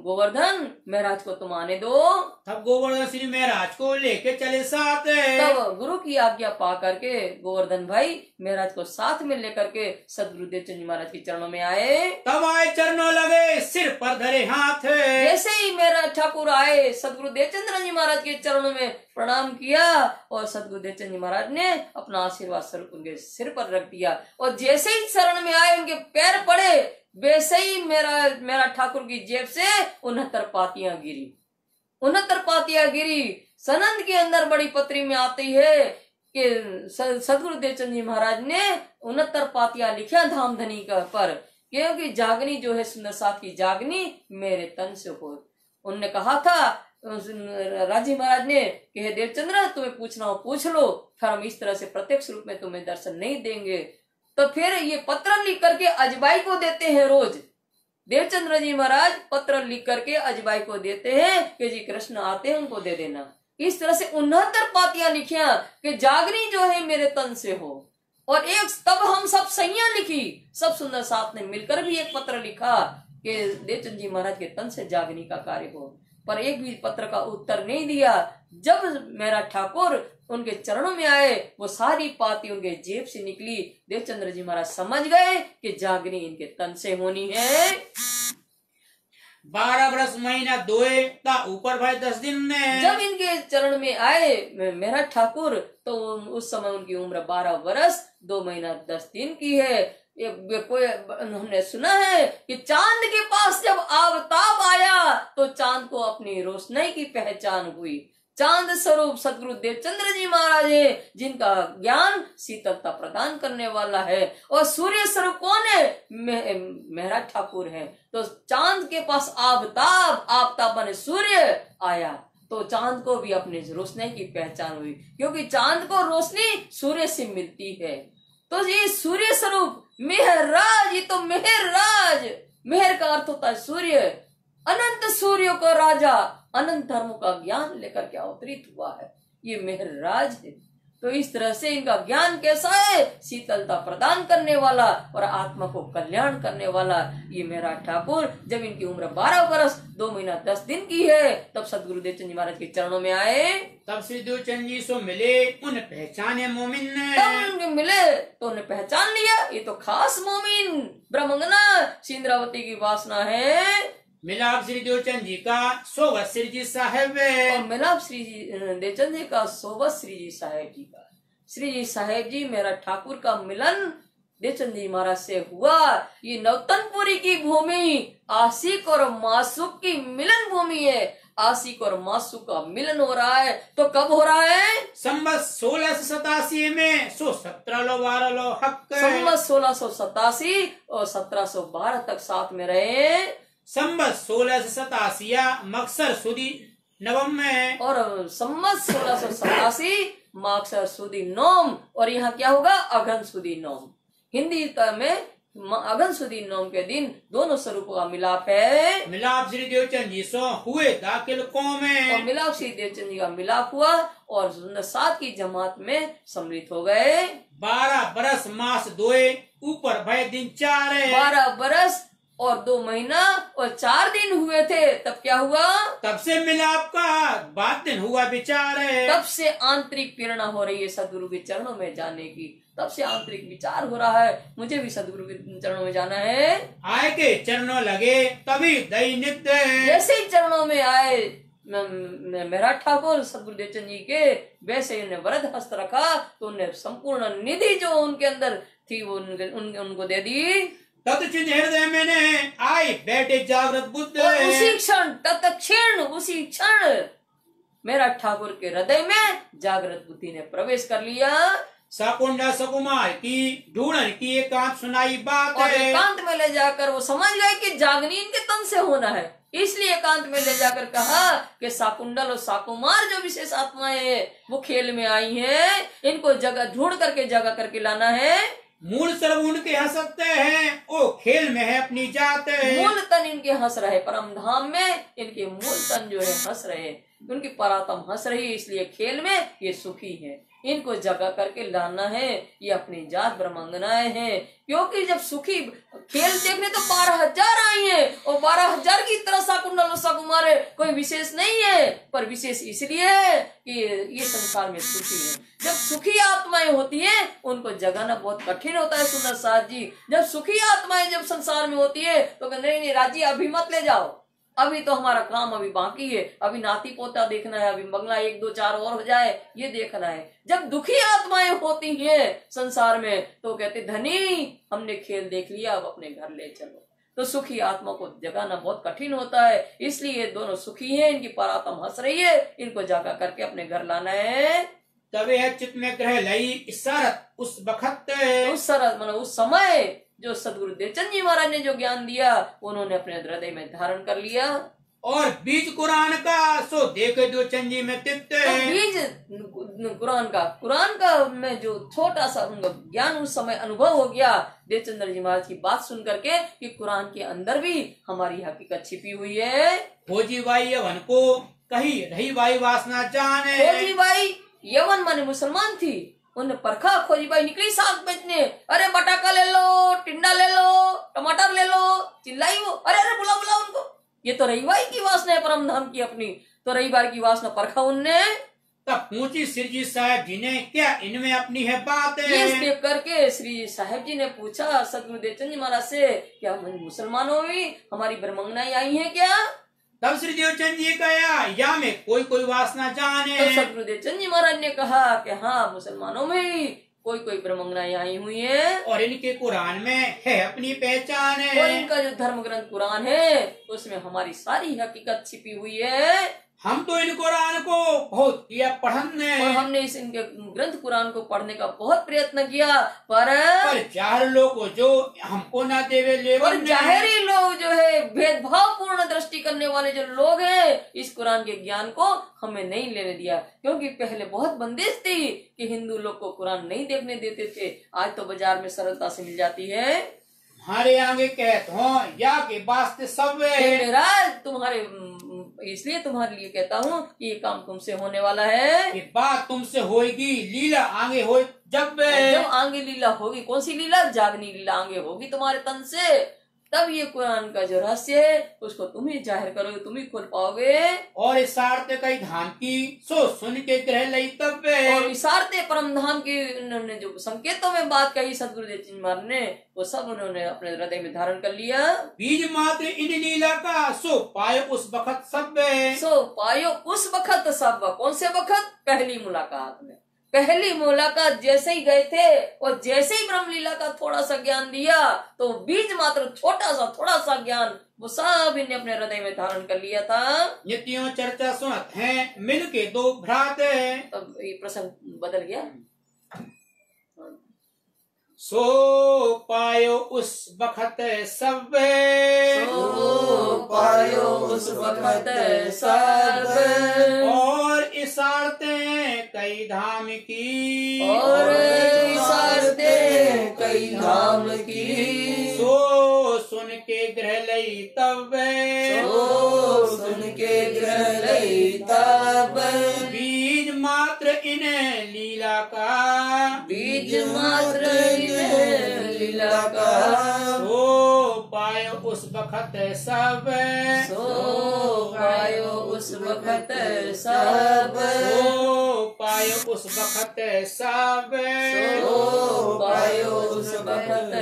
गोवर्धन महाराज को तुम आने दो। तब गोवर्धन श्री महाराज को लेके चले साथ। तब गुरु की आज्ञा पा करके गोवर्धन भाई महाराज को साथ में लेकर के सदगुरु देवचंद जी महाराज के चरणों में आए। तब आए चरणों लगे सिर पर धरे हाथ। जैसे ही मेरा ठाकुर आए सदगुरु देवचंद्र जी महाराज के चरणों में प्रणाम किया और सदगुरु देवचंद जी महाराज ने अपना आशीर्वाद स्वरूप उनके सिर पर रख दिया और जैसे ही शरण में आए उनके पैर पड़े वैसे ही मेरा ठाकुर की जेब से 69 पातियां गिरी। 69 पातियां गिरी। सनंद के अंदर बड़ी पत्री में आती है कि सदगुरु देवचंद जी महाराज ने 69 पातियां लिखा धाम धनी का पर, क्योंकि जागनी जो है सुंदर साथ की जागनी मेरे तन से हो। उनने कहा था राजी महाराज ने कि हे देवचंद्र तुम्हें पूछना हो पूछ लो, फिर हम इस तरह से प्रत्यक्ष रूप में तुम्हें दर्शन नहीं देंगे। तो फिर ये पत्र लिख करके अजबाई को देते हैं रोज। देवचंद्र जी महाराज पत्र लिख करके अजबाई को देते हैं कि जी कृष्ण आते हैं उनको दे देना। इस तरह से 69 पातियां लिखिया कि जागनी जो है मेरे तन से हो। और एक तब हम सब सैया लिखी, सब सुंदर साथ ने मिलकर भी एक पत्र लिखा कि देवचंद जी महाराज के तन से जागनी का कार्य हो, पर एक भी पत्र का उत्तर नहीं दिया। जब मेरा ठाकुर उनके चरणों में आए वो सारी पाती उनके जेब से निकली। देवचंद्र जी महाराज समझ गए कि जागनी इनके तन से होनी है। 12 वर्ष महीना 2 का ऊपर भाई 10 दिन ने जब इनके चरण में आए मेरा ठाकुर तो उस समय उनकी उम्र 12 वर्ष 2 महीना 10 दिन की है। कोई हमने सुना है कि चांद के पास जब आफताब आया तो चांद को अपनी रोशनी की पहचान हुई। चांद स्वरूप सदगुरु देवचंद्र जी महाराज है जिनका ज्ञान शीतलता प्रदान करने वाला है। और सूर्य स्वरूप कौन है? मेरा ठाकुर है। तो चांद के पास आफताब बने सूर्य आया तो चांद को भी अपनी रोशनी की पहचान हुई, क्योंकि चांद को रोशनी सूर्य से मिलती है। तो ये सूर्य स्वरूप मेहराज, ये तो मेहराज, मेहर का अर्थ होता है सूर्य। अनंत सूर्य को राजा अनंत धर्मों का ज्ञान लेकर के अवतरित हुआ है, ये मेहराज है। तो इस तरह से इनका ज्ञान कैसा है? शीतलता प्रदान करने वाला और आत्मा को कल्याण करने वाला। ये मेरा ठाकुर जब इनकी उम्र 12 वर्ष 2 महीना 10 दिन की है तब सदगुरु देवचंद जी महाराज के चरणों में आए। तब श्री देवचंद जी सो मिले उन पहचाने मोमिन ने। तब उन्हें मिले तो उन्हें पहचान लिया ये तो खास मोमिन ब्रह्मंगना सिंद्रावती की वासना है। मिलाप श्री देवचंद जी का 100 श्री जी साहेब और मिलाप श्री देवचंद जी का 100 श्री जी साहेब जी का। श्री जी साहेब जी मेरा ठाकुर का मिलन देवचंद जी महाराज से हुआ। ये नवतनपुरी की भूमि आशिक और मासूक की मिलन भूमि है। आशिक और मासूक का मिलन हो रहा है। तो कब हो रहा है? संवत 1687 में 17 लो 12 लो हक। संवत 1687 और 1712 तक साथ में रहे। संवत 1687 मक्सर सुदी नवम में और संवत 1687 माक्सर सुदी नोम। और यहाँ क्या होगा? अगन सुदी नोम। हिंदी में अगन सुदी नोम के दिन दोनों स्वरूपों का मिलाप है। मिलाप श्री देवचंद जी सो हुए दाखिल कौम और मिलाप श्री देवचंद जी का मिलाप हुआ और 7 की जमात में सम्मिलित हो गए। 12 बरस मास 2 ऊपर भय दिन 4 12 बरस और 2 महीना और 4 दिन हुए थे, तब क्या हुआ? तब से मिलाप का बात दिन हुआ विचार है। तब से आंतरिक प्रेरणा हो रही है सदगुरु के चरणों में जाने की। तब से आंतरिक विचार हो रहा है, मुझे भी सदगुरु के चरणों में जाना है। आए के चरणों लगे तभी दई नित्य। जैसे ही चरणों में आए मेरा ठाकुर सदगुरु देवचंद जी के, वैसे ही उन्हें वरद हस्त रखा तो उन्हें संपूर्ण निधि जो उनके अंदर थी वो उनको दे दी। तत्क्षण हृदय में आई बैठे जागृत बुद्ध। और उसी क्षण तत्क्षण उसी क्षण मेरा ठाकुर के हृदय में जागृत बुद्धि ने प्रवेश कर लिया। सकुंडा सकुमार की ढूंढन की एकांत सुनाई बात और है। एकांत में ले जाकर वो समझ गए कि जागनी इनके तन से होना है, इसलिए एकांत में ले जाकर कहा कि साकुंडल और साकुमार जो विशेष आत्माएं हैं वो खेल में आई हैं, इनको जगह ढूंढ करके जगह करके लाना है। मूल सर्वगुण के हंसते हैं ओ खेल में है अपनी जात। मूल तन इनके हंस रहे, परम धाम में इनके मूल तन जो है हंस रहे, उनकी परात्म हंस रही, इसलिए खेल में ये सुखी है। इनको जगह करके लाना है, ये अपनी जात ब्रह्मांगनाएं हैं। क्योंकि जब सुखी खेल देखने तो 12,000 आई हैं और 12,000 की तरह साकुंडल साकुमार है, कोई विशेष नहीं है, पर विशेष इसलिए है कि ये संसार में सुखी है। जब सुखी आत्माएं होती हैं उनको जगाना बहुत कठिन होता है। सुंदर साथ जी, जब सुखी आत्माएं जब संसार में होती है तो कहते नहीं राजी अभी मत ले जाओ, अभी तो हमारा काम अभी बाकी है, अभी नाती पोता देखना है, अभी बंगला 1 2 4 और हो जाए ये देखना है। जब दुखी आत्माएं होती हैं संसार में तो कहते धनी हमने खेल देख लिया, अब अपने घर ले चलो। तो सुखी आत्मा को जगाना बहुत कठिन होता है, इसलिए दोनों सुखी हैं, इनकी परात्म हंस रही है, इनको जागा करके अपने घर लाना है। तबे है चित्त में ग्रह लई इशारत उस बखत। उस सरल मतलब उस समय जो सदगुरु देवचंद जी महाराज ने जो ज्ञान दिया उन्होंने अपने हृदय में धारण कर लिया। और बीज कुरान का सो देखे दो चंदी में तित्त। तो बीज कुरान का में जो छोटा सा उनका ज्ञान उस समय अनुभव हो गया देवचंद्र जी महाराज की बात सुन करके कि कुरान के अंदर भी हमारी हकीकत छिपी हुई है। खोजी बाई यवन को कही रही बाई वासना जाने। खोजी बाई यवन माने मुसलमान थी, उन्हें परखा, खोजी बाई निकली साग बेचने, अरे बटाका ले लो, टिंडा ले लो, टमाटर ले लो, चिल्लाई वो, अरे अरे बुला बुला उनको, ये तो रहीबाई की वासना है परम धाम की अपनी, तो रहीबाई की वासना परखा उनने। तब पूछी श्री जी साहब जी ने क्या इनमें अपनी है बात है। ये देख करके श्री जी साहब जी ने पूछा सदगुरु देवचंद जी महाराज से क्या मुसलमानों में हमारी ब्रह्मंगनाएं आई हैं क्या? तब श्री देवचंद जी कहा या में कोई कोई वासना जाने। तो सदगुरु देवचंद जी महाराज ने कहा कि हाँ मुसलमानों में भी कोई कोई ब्रह्मंगनाएं आई हुई हैं और इनके कुरान में है अपनी पहचान है। और इनका जो धर्म ग्रंथ कुरान है उसमें हमारी सारी हकीकत छिपी हुई है। हम तो इन कुरान को बहुत किया पढ़ने और हमने इस इनके ग्रंथ कुरान को पढ़ने का बहुत प्रयत्न किया पर जाहिर लोग को जो हमको ना देवे ले और जाहिरी लोग जो है भेदभाव पूर्ण दृष्टि करने वाले जो लोग हैं इस कुरान के ज्ञान को हमें नहीं लेने दिया। क्योंकि पहले बहुत बंदिश थी कि हिंदू लोग को कुरान नहीं देखने देते थे, आज तो बाजार में सरलता से मिल जाती है। हमारे आगे कहते हो या के वास्ते सब मेरा तुम्हारे इसलिए तुम्हारे लिए कहता हूँ कि ये काम तुमसे होने वाला है। ये बात तुमसे होगी, लीला आगे हो जब आगे लीला होगी, कौन सी लीला? जागनी लीला आगे होगी तुम्हारे तन से, तब ये कुरान का जो रहस्य है उसको तुम ही जाहिर करोगे, तुम ही खोल पाओगे। और इशारते कई धाम की सो सुन के ग्रह लई तब और इशारते परम धाम की उन्होंने जो संकेतों में बात कही सदगुरु देव महाराज ने वो सब उन्होंने अपने हृदय में धारण कर लिया। बीज मात्र इन लीला का सो पायो उस वक्त सब सो पायो उस वक्त सब। कौन से वक्त? पहली मुलाकात में। पहली मुलाकात जैसे ही गए थे और जैसे ही ब्रह्मलीला का थोड़ा सा ज्ञान दिया तो बीज मात्र छोटा सा थोड़ा सा ज्ञान वो सब इन्हें अपने हृदय में धारण कर लिया था। नित्यों चर्चा सुनत हैं मिल के दो भ्रात तब ये प्रसंग बदल गया। सो पायो उस वक्त सब सो पायो उस वक्त सब और इशारते कई धाम की और इशारते कई धाम की सो सुन के ग्रह लई तब सो सुन के ग्रह लई तब बीज मात्र इन्हें लीला का बीज मात्र इन्हें लीला का सो पायो उस बखत सब, सो पायो उस वक्त सब, सो पायो उस बखत सब, सो पायो उस वक्त